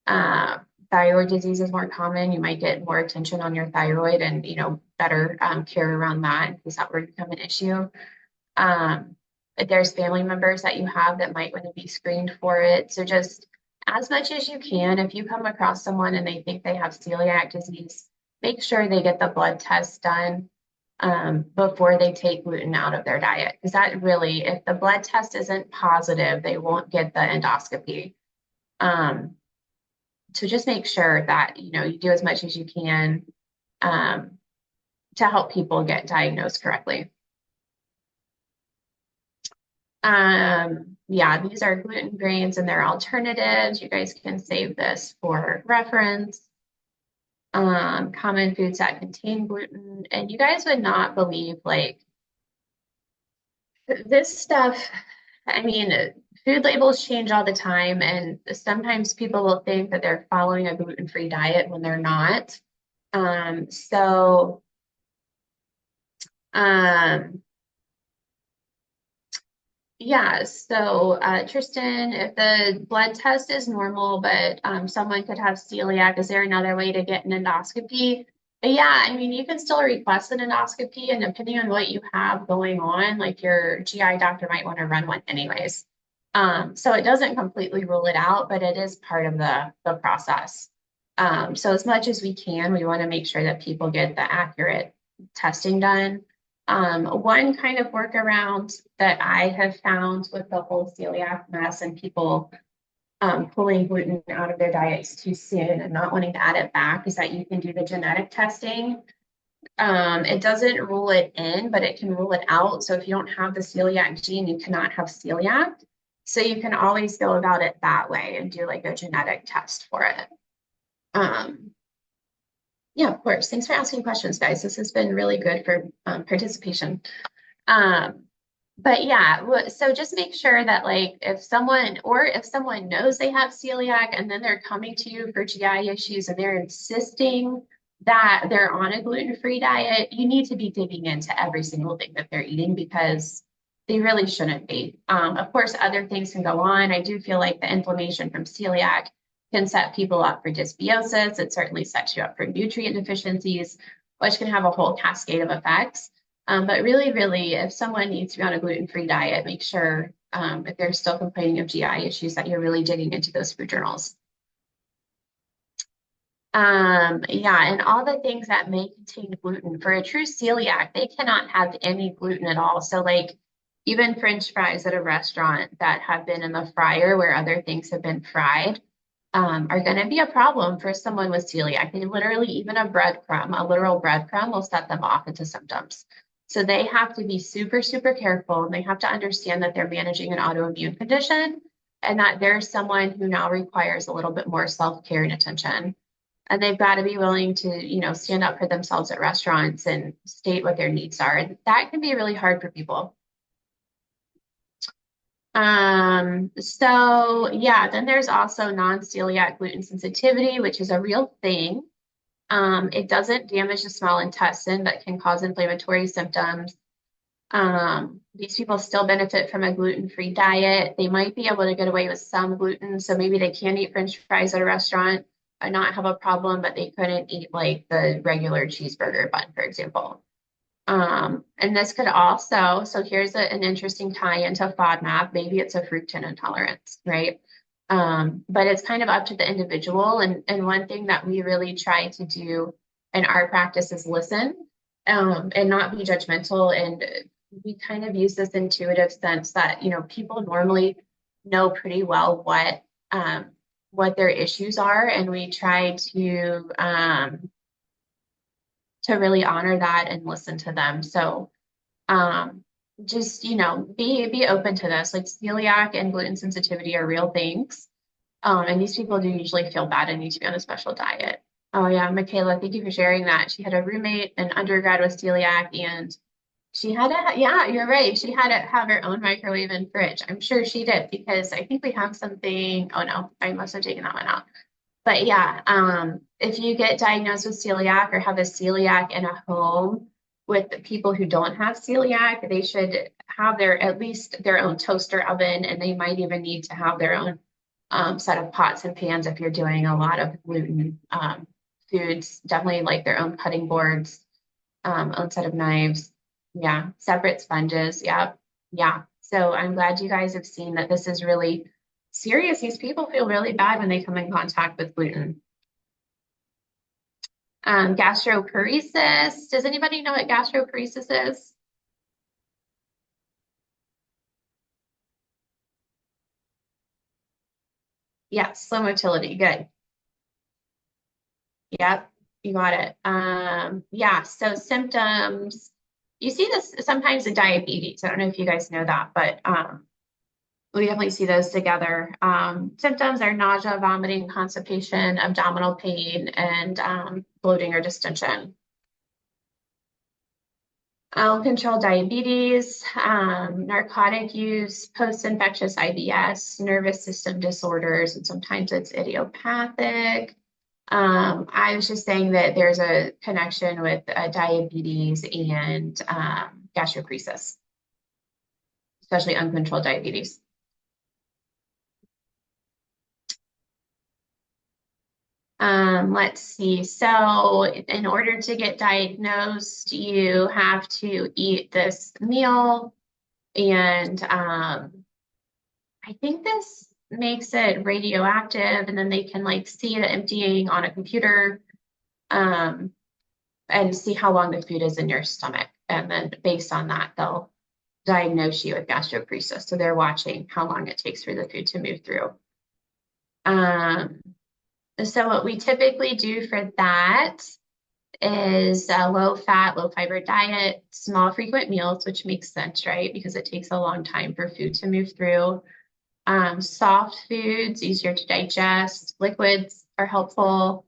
Thyroid disease is more common. You might get more attention on your thyroid and, better care around that in case that were to become an issue. There's family members that you have that might want to be screened for it. So just as much as you can, if you come across someone and they think they have celiac disease, make sure they get the blood test done before they take gluten out of their diet. Because that really, if the blood test isn't positive, they won't get the endoscopy. So just make sure that, you do as much as you can to help people get diagnosed correctly. Yeah, these are gluten grains and their alternatives. You guys can save this for reference. Common foods that contain gluten. And you guys would not believe, like, this stuff, I mean, food labels change all the time, and sometimes people will think that they're following a gluten-free diet when they're not. So yeah, so Tristan, if the blood test is normal, but someone could have celiac, is there another way to get an endoscopy? But yeah, I mean, you can still request an endoscopy, and depending on what you have going on, like your GI doctor might want to run one anyways. So it doesn't completely rule it out, but it is part of the process. So as much as we can, we want to make sure that people get the accurate testing done. One kind of workaround that I have found with the whole celiac mess and people pulling gluten out of their diets too soon and not wanting to add it back is that you can do the genetic testing. It doesn't rule it in, but it can rule it out. So if you don't have the celiac gene, you cannot have celiac. So you can always go about it that way and do like a genetic test for it. Yeah, of course. Thanks for asking questions, guys. This has been really good for participation. But yeah, so just make sure that like if someone knows they have celiac and then they're coming to you for GI issues and they're insisting that they're on a gluten-free diet, you need to be digging into every single thing that they're eating because they really shouldn't be. Of course, other things can go on. I do feel like the inflammation from celiac can set people up for dysbiosis. It certainly sets you up for nutrient deficiencies, which can have a whole cascade of effects. But really, really, if someone needs to be on a gluten-free diet, make sure if they're still complaining of GI issues that you're really digging into those food journals. Yeah, and all the things that may contain gluten. For a true celiac, they cannot have any gluten at all. So like even French fries at a restaurant that have been in the fryer where other things have been fried are going to be a problem for someone with celiac. They literally, even a breadcrumb, a literal breadcrumb will set them off into symptoms. So they have to be super, super careful, and they have to understand that they're managing an autoimmune condition and that there's someone who now requires a little bit more self-care and attention. And they've got to be willing to, stand up for themselves at restaurants and state what their needs are. And that can be really hard for people. So yeah, then there's also non-celiac gluten sensitivity, which is a real thing. It doesn't damage the small intestine, but can cause inflammatory symptoms. These people still benefit from a gluten-free diet. They might be able to get away with some gluten, so maybe they can eat French fries at a restaurant and not have a problem, but they couldn't eat like the regular cheeseburger bun, for example. And this could also, so here's an interesting tie into FODMAP. Maybe it's a fructan intolerance, right? But it's kind of up to the individual. And one thing that we really try to do in our practice is listen and not be judgmental. And we kind of use this intuitive sense that, people normally know pretty well what their issues are. And we try to really honor that and listen to them. So just, be open to this. Like celiac and gluten sensitivity are real things. And these people do usually feel bad and need to be on a special diet. Oh yeah, Michaela, thank you for sharing that. She had a roommate in undergrad with celiac and she had yeah, you're right. She had to have her own microwave and fridge. I'm sure she did because I think we have something. Oh no, I must have taken that one out. But yeah, if you get diagnosed with celiac or have a celiac in a home with people who don't have celiac, they should have at least their own toaster oven, and they might even need to have their own set of pots and pans if you're doing a lot of gluten foods. Definitely like their own cutting boards, own set of knives. Yeah, separate sponges. Yeah, yeah. So I'm glad you guys have seen that this is really serious. These people feel really bad when they come in contact with gluten. Gastroparesis. Does anybody know what gastroparesis is? Yes, slow motility. Good. Yep, you got it. Yeah, so symptoms. You see this sometimes in diabetes. I don't know if you guys know that, but we definitely see those together. Symptoms are nausea, vomiting, constipation, abdominal pain, and bloating or distension. Uncontrolled diabetes, narcotic use, post-infectious IBS, nervous system disorders, and sometimes it's idiopathic. I was just saying that there's a connection with diabetes and gastroparesis, especially uncontrolled diabetes. Let's see. So in order to get diagnosed, you have to eat this meal. And I think this makes it radioactive, and then they can like see the emptying on a computer and see how long the food is in your stomach. And then based on that, they'll diagnose you with gastroparesis. So they're watching how long it takes for the food to move through. So what we typically do for that is a low fat, low fiber diet, small frequent meals, which makes sense, right? Because it takes a long time for food to move through. Soft foods, easier to digest. Liquids are helpful.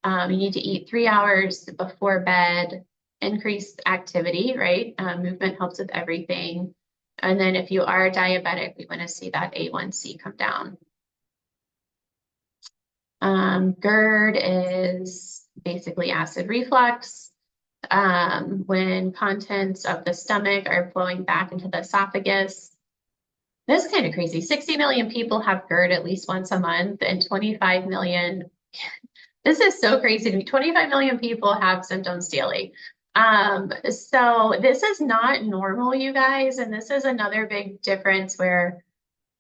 You need to eat 3 hours before bed. Increased activity, right? Movement helps with everything. And then if you are diabetic, we want to see that A1C come down. GERD is basically acid reflux. When contents of the stomach are flowing back into the esophagus. This is kind of crazy. 60 million people have GERD at least once a month, and 25 million, this is so crazy to me. 25 million people have symptoms daily. So this is not normal, you guys, and this is another big difference where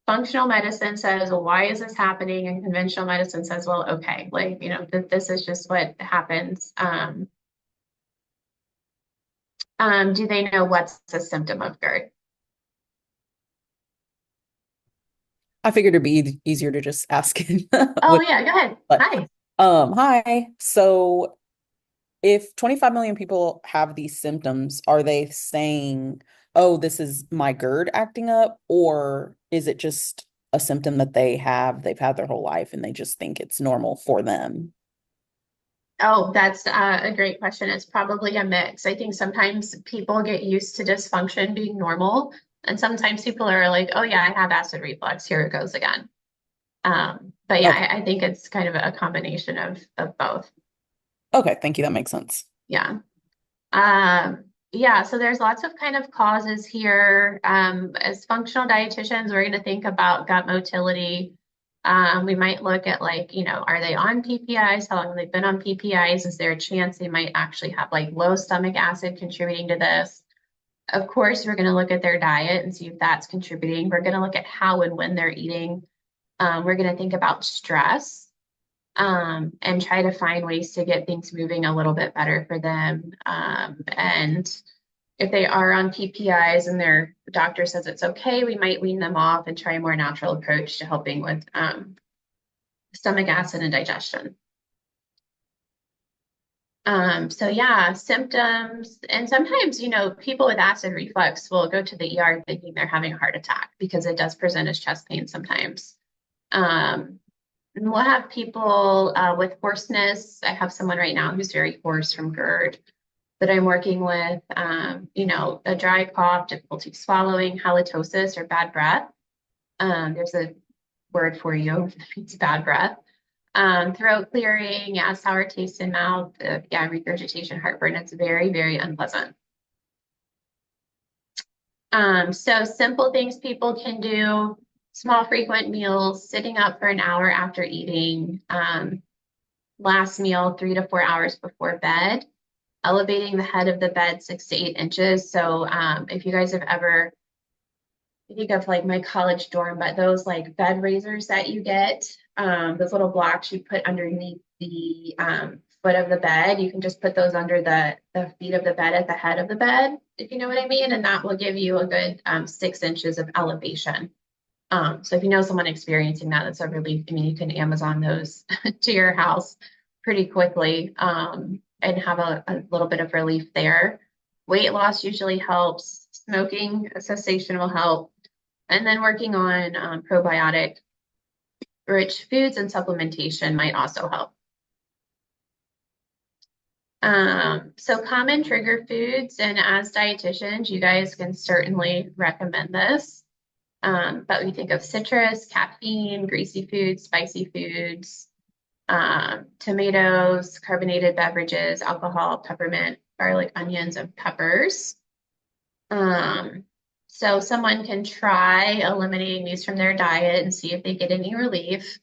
functional medicine says, well, why is this happening? And conventional medicine says, well, okay, like, you know, this is just what happens. Do they know what's a symptom of GERD? I figured it'd be easier to just ask it. Oh with, yeah, go ahead. but Hi. hi. So if 25 million people have these symptoms, are they saying, oh, this is my GERD acting up, or is it just a symptom that they've had their whole life and they just think it's normal for them? Oh, that's a great question. It's probably a mix. I think sometimes people get used to dysfunction being normal, and sometimes people are like, "Oh yeah, I have acid reflux. Here it goes again." But yeah, Okay. I think it's kind of a combination of both. Okay, thank you. That makes sense. Yeah. Yeah, so there's lots of kind of causes here. As functional dietitians, we're going to think about gut motility. We might look at like, you know, are they on PPIs? How long have they been on PPIs? Is there a chance they might actually have like low stomach acid contributing to this? Of course, we're going to look at their diet and see if that's contributing. We're going to look at how and when they're eating. We're going to think about stress and try to find ways to get things moving a little bit better for them. And if they are on PPIs and their doctor says it's okay, we might wean them off and try a more natural approach to helping with stomach acid and digestion. So yeah, symptoms, and sometimes, you know, people with acid reflux will go to the ER thinking they're having a heart attack because it does present as chest pain sometimes. Um, and we'll have people with hoarseness. I have someone right now who's very hoarse from GERD that I'm working with. You know, a dry cough, difficulty swallowing, halitosis, or bad breath. There's a word for you that means bad breath. Throat clearing, yeah, sour taste in mouth, yeah, regurgitation, heartburn. It's very, very unpleasant. So simple things people can do, small frequent meals, sitting up for an hour after eating, last meal 3 to 4 hours before bed, elevating the head of the bed 6 to 8 inches. So if you guys have ever, I think of like my college dorm, but those like bed raisers that you get, those little blocks you put underneath the foot of the bed, you can just put those under the feet of the bed at the head of the bed, if you know what I mean, and that will give you a good 6 inches of elevation. So if you know someone experiencing that, that's a relief. I mean, you can Amazon those to your house pretty quickly and have a little bit of relief there. Weight loss usually helps. Smoking cessation will help. And then working on probiotic rich foods and supplementation might also help. So common trigger foods, and as dietitians, you guys can certainly recommend this. But we think of citrus, caffeine, greasy foods, spicy foods, tomatoes, carbonated beverages, alcohol, peppermint, garlic, onions, and peppers. So someone can try eliminating these from their diet and see if they get any relief.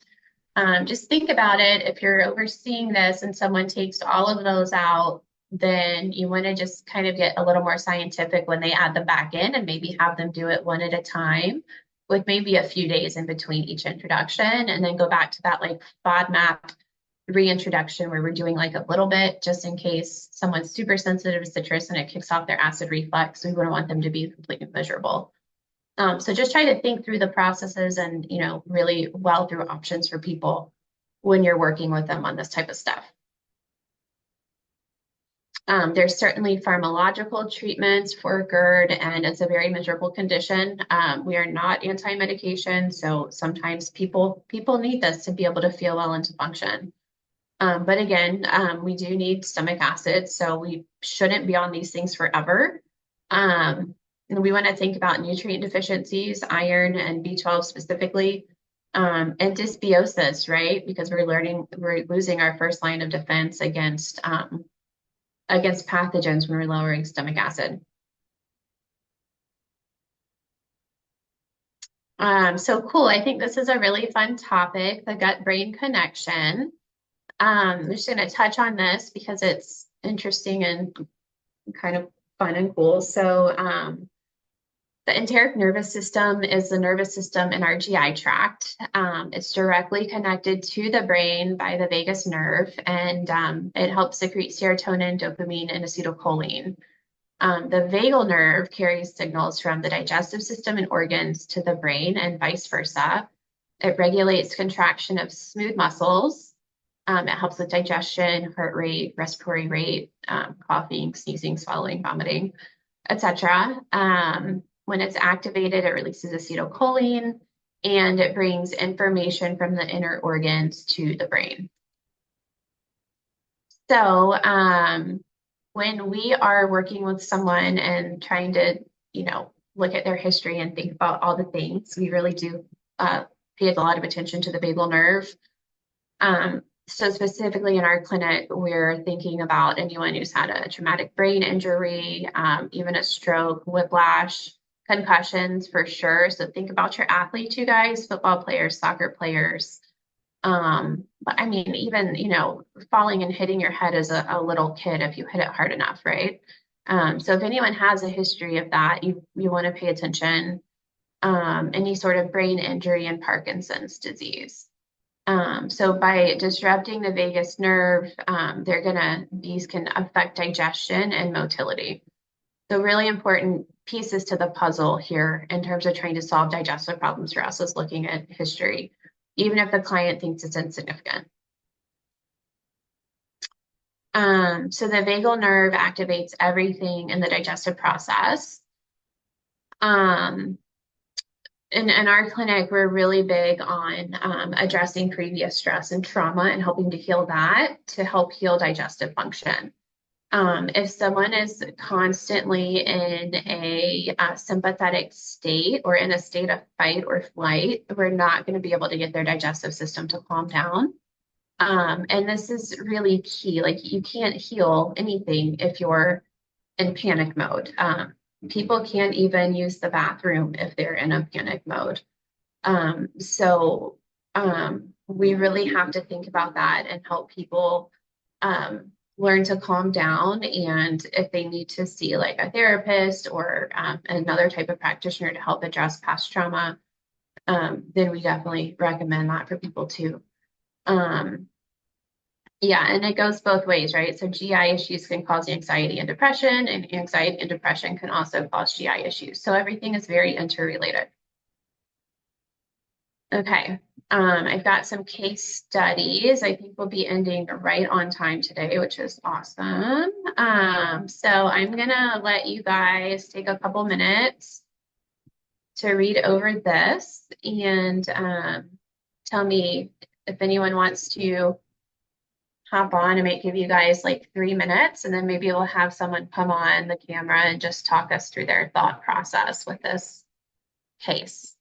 Just think about it. If you're overseeing this and someone takes all of those out, then you want to just kind of get a little more scientific when they add them back in and maybe have them do it one at a time with maybe a few days in between each introduction, and then go back to that like FODMAP reintroduction where we're doing like a little bit just in case someone's super sensitive to citrus and it kicks off their acid reflux. We wouldn't want them to be completely miserable. So just try to think through the processes and, really well through options for people when you're working with them on this type of stuff. There's certainly pharmacological treatments for GERD, and it's a very miserable condition. We are not anti-medication, so sometimes people need this to be able to feel well and to function. But again, we do need stomach acid, so we shouldn't be on these things forever. And we want to think about nutrient deficiencies, iron and B12 specifically, and dysbiosis, right? Because we're losing our first line of defense against pathogens when we're lowering stomach acid. So cool. I think this is a really fun topic, the gut-brain connection. I'm just going to touch on this because it's interesting and kind of fun and cool. So the enteric nervous system is the nervous system in our GI tract. It's directly connected to the brain by the vagus nerve, and it helps secrete serotonin, dopamine, and acetylcholine. The vagal nerve carries signals from the digestive system and organs to the brain and vice versa. It regulates contraction of smooth muscles. It helps with digestion, heart rate, respiratory rate, coughing, sneezing, swallowing, vomiting, etc. When it's activated, it releases acetylcholine, and it brings information from the inner organs to the brain. So when we are working with someone and trying to, look at their history and think about all the things, we really do pay a lot of attention to the vagal nerve. So specifically in our clinic, we're thinking about anyone who's had a traumatic brain injury, even a stroke, whiplash, concussions for sure. So think about your athletes, you guys, football players, soccer players. But I mean, even, falling and hitting your head as a little kid if you hit it hard enough, right? So if anyone has a history of that, you want to pay attention. Any sort of brain injury and Parkinson's disease. So by disrupting the vagus nerve, these can affect digestion and motility. So really important pieces to the puzzle here in terms of trying to solve digestive problems for us is looking at history, even if the client thinks it's insignificant. So the vagal nerve activates everything in the digestive process. In our clinic, we're really big on addressing previous stress and trauma and helping to heal that to help heal digestive function. If someone is constantly in a sympathetic state or in a state of fight or flight, we're not going to be able to get their digestive system to calm down. And this is really key. Like, you can't heal anything if you're in panic mode. People can't even use the bathroom if they're in a panic mode. So we really have to think about that and help people learn to calm down. And if they need to see like a therapist or another type of practitioner to help address past trauma, then we definitely recommend that for people too. Yeah, and it goes both ways, right? So GI issues can cause anxiety and depression, and anxiety and depression can also cause GI issues. So everything is very interrelated. Okay, I've got some case studies. I think we'll be ending right on time today, which is awesome. So I'm gonna let you guys take a couple minutes to read over this and tell me if anyone wants to hop on. I might give you guys like 3 minutes, and then maybe we'll have someone come on the camera and just talk us through their thought process with this case.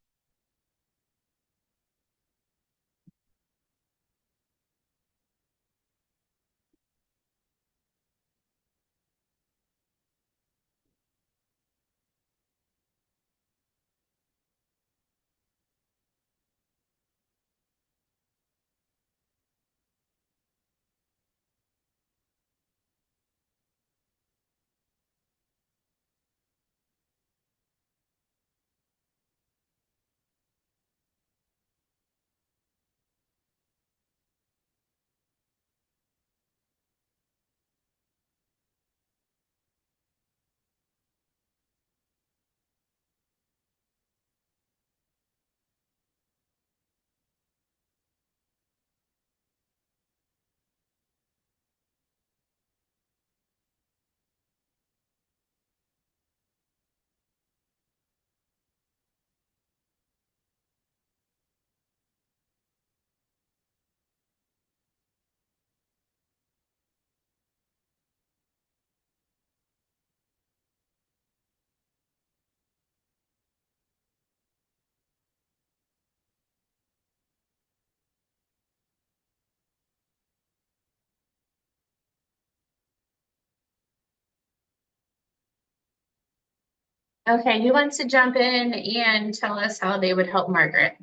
Okay, who wants to jump in and tell us how they would help Margaret?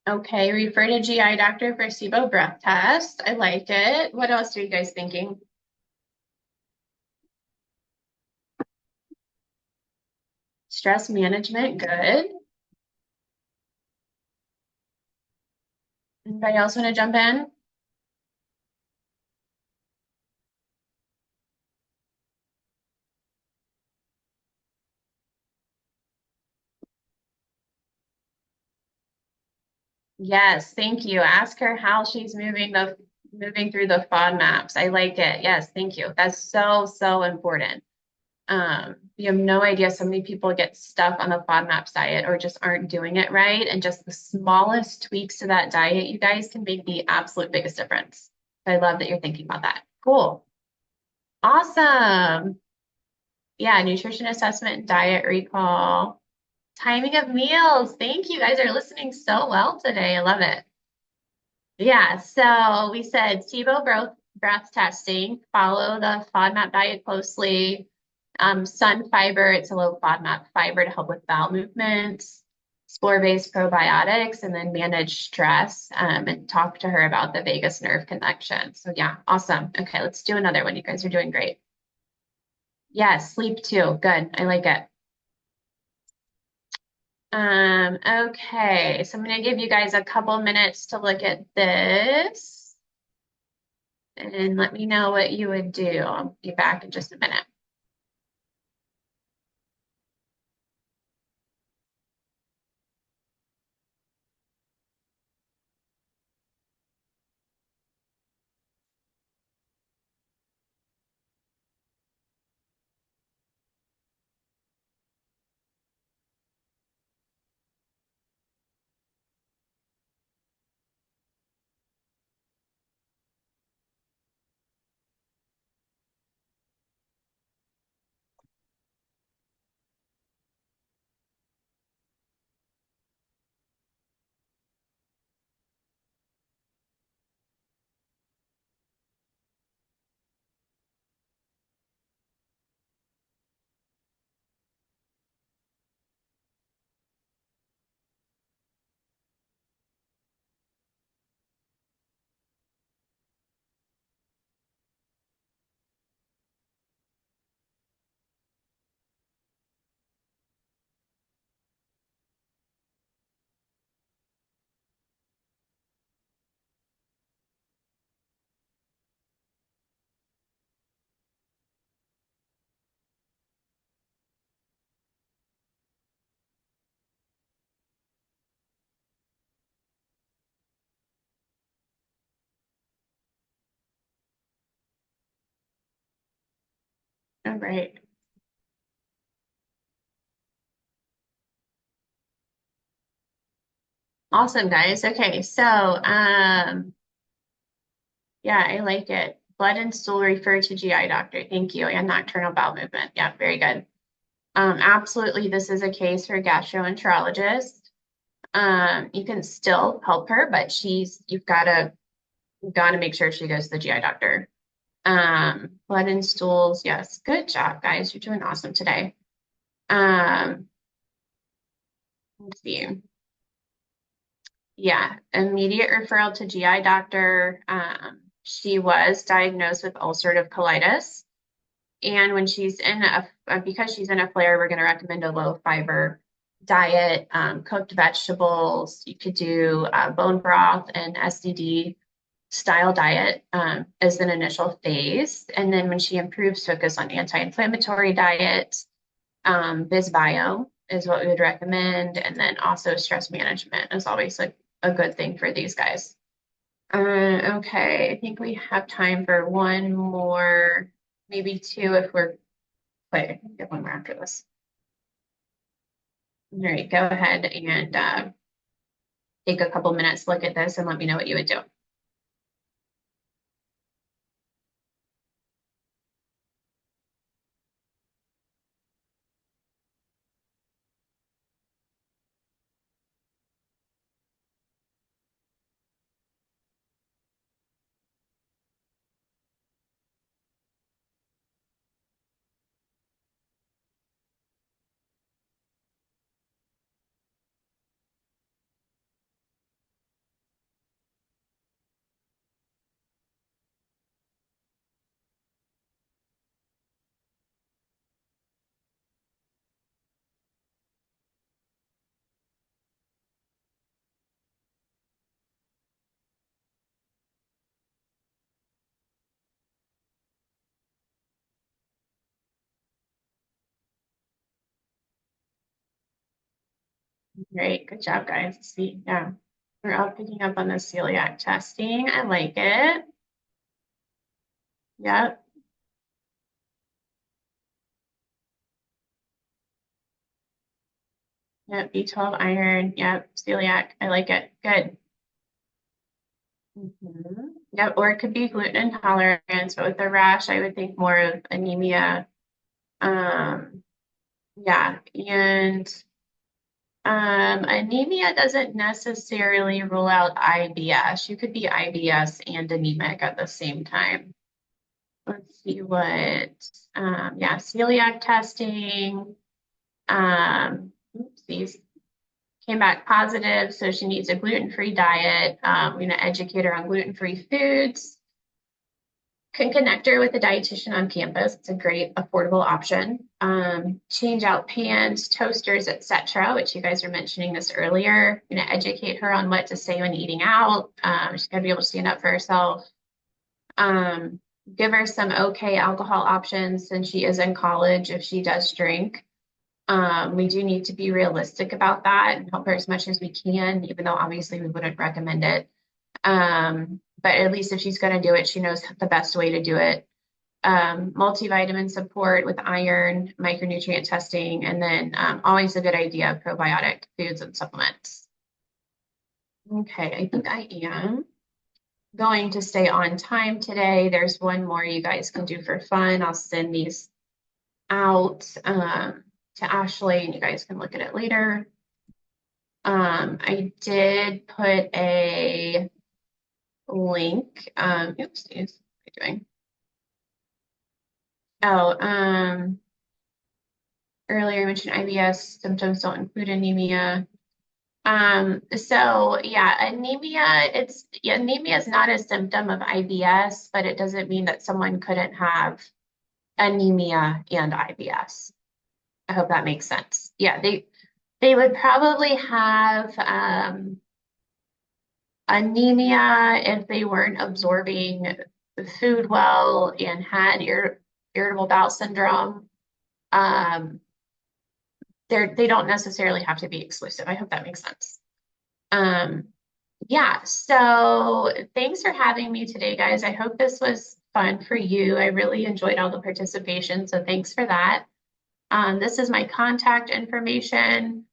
Okay, refer to GI doctor for SIBO breath test. I like it. What else are you guys thinking? Stress management, good. Anybody else want to jump in? Yes, thank you. Ask her how she's moving through the FODMAPs. I like it. Yes, thank you. That's so important. You have no idea so many people get stuck on the FODMAPs diet or just aren't doing it right. And just the smallest tweaks to that diet, you guys can make the absolute biggest difference. I love that you're thinking about that. Cool. Awesome. Yeah, nutrition assessment and diet recall. Timing of meals. Thank you. Guys are listening so well today. I love it. Yeah, so we said SIBO growth breath testing, follow the FODMAP diet closely. Sun fiber, it's a low FODMAP fiber to help with bowel movements, spore-based probiotics, and then manage stress and talk to her about the vagus nerve connection. So yeah, awesome. Okay, let's do another one. You guys are doing great. Yeah, sleep too. Good. I like it. Okay, so I'm gonna give you guys a couple minutes to look at this and let me know what you would do. I'll be back in just a minute. All right. Awesome, guys. Okay, so yeah, I like it. Blood and stool refer to GI doctor. Thank you. And nocturnal bowel movement. Yeah, very good. Absolutely, this is a case for gastroenterologist. You can still help her, but you've got to make sure she goes to the GI doctor. Blood and stools, yes. Good job, guys. You're doing awesome today. Let's see. Yeah, immediate referral to GI doctor. She was diagnosed with ulcerative colitis. And when she's in because she's in a flare, we're going to recommend a low fiber diet, cooked vegetables. You could do bone broth and SCD style diet as an initial phase. And then when she improves, focus on anti-inflammatory diet. BizBio is what we would recommend. And then also stress management is always a good thing for these guys. Okay, I think we have time for one more, maybe two if we're quick. I can get one more after this. All right, go ahead and take a couple minutes, look at this, and let me know what you would do. Great, good job, guys. See, yeah, we're all picking up on the celiac testing. I like it. Yep, yep, B12 iron. Yep, celiac. I like it. Good. Yep, or it could be gluten intolerance, but with the rash, I would think more of anemia. Um, yeah, and anemia doesn't necessarily rule out IBS. You could be IBS and anemic at the same time. Let's see what, yeah, celiac testing. Oopsies, came back positive, so she needs a gluten-free diet. We're going to educate her on gluten-free foods. Can connect her with a dietitian on campus. It's a great affordable option. Change out pans, toasters, etc., which you guys were mentioning this earlier. I'm going to educate her on what to say when eating out. She's got to be able to stand up for herself. Give her some okay alcohol options since she is in college if she does drink. We do need to be realistic about that and help her as much as we can, even though obviously we wouldn't recommend it. But at least if she's going to do it, she knows the best way to do it. Multivitamin support with iron, micronutrient testing, and then always a good idea, probiotic foods and supplements. Okay, I think I am going to stay on time today. There's one more you guys can do for fun. I'll send these out to Ashley and you guys can look at it later. I did put a link. Oops, what am I doing? Oh, earlier I mentioned IBS symptoms don't include anemia. So yeah, anemia is not a symptom of IBS, but it doesn't mean that someone couldn't have anemia and IBS. I hope that makes sense. Yeah, they would probably have anemia if they weren't absorbing food well and had irritable bowel syndrome. They don't necessarily have to be exclusive. I hope that makes sense. Yeah, so thanks for having me today, guys. I hope this was fun for you. I really enjoyed all the participation, so thanks for that. This is my contact information.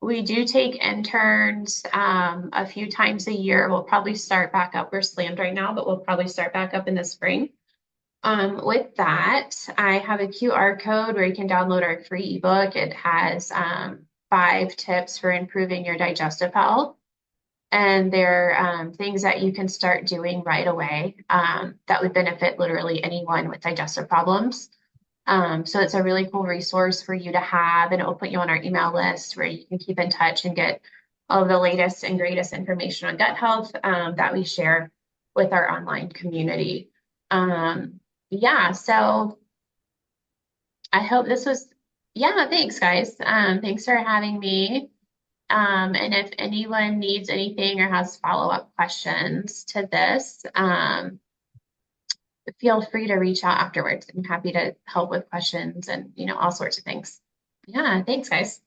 We do take interns a few times a year. We'll probably start back up. We're slammed right now, but we'll probably start back up in the spring. With that, I have a QR code where you can download our free ebook. It has 5 tips for improving your digestive health. And they're things that you can start doing right away that would benefit literally anyone with digestive problems. So it's a really cool resource for you to have, and it will put you on our email list where you can keep in touch and get all of the latest and greatest information on gut health that we share with our online community. Yeah, so I hope this was, yeah, thanks, guys. Thanks for having me. And if anyone needs anything or has follow-up questions to this, feel free to reach out afterwards. I'm happy to help with questions and, all sorts of things. Yeah, thanks, guys.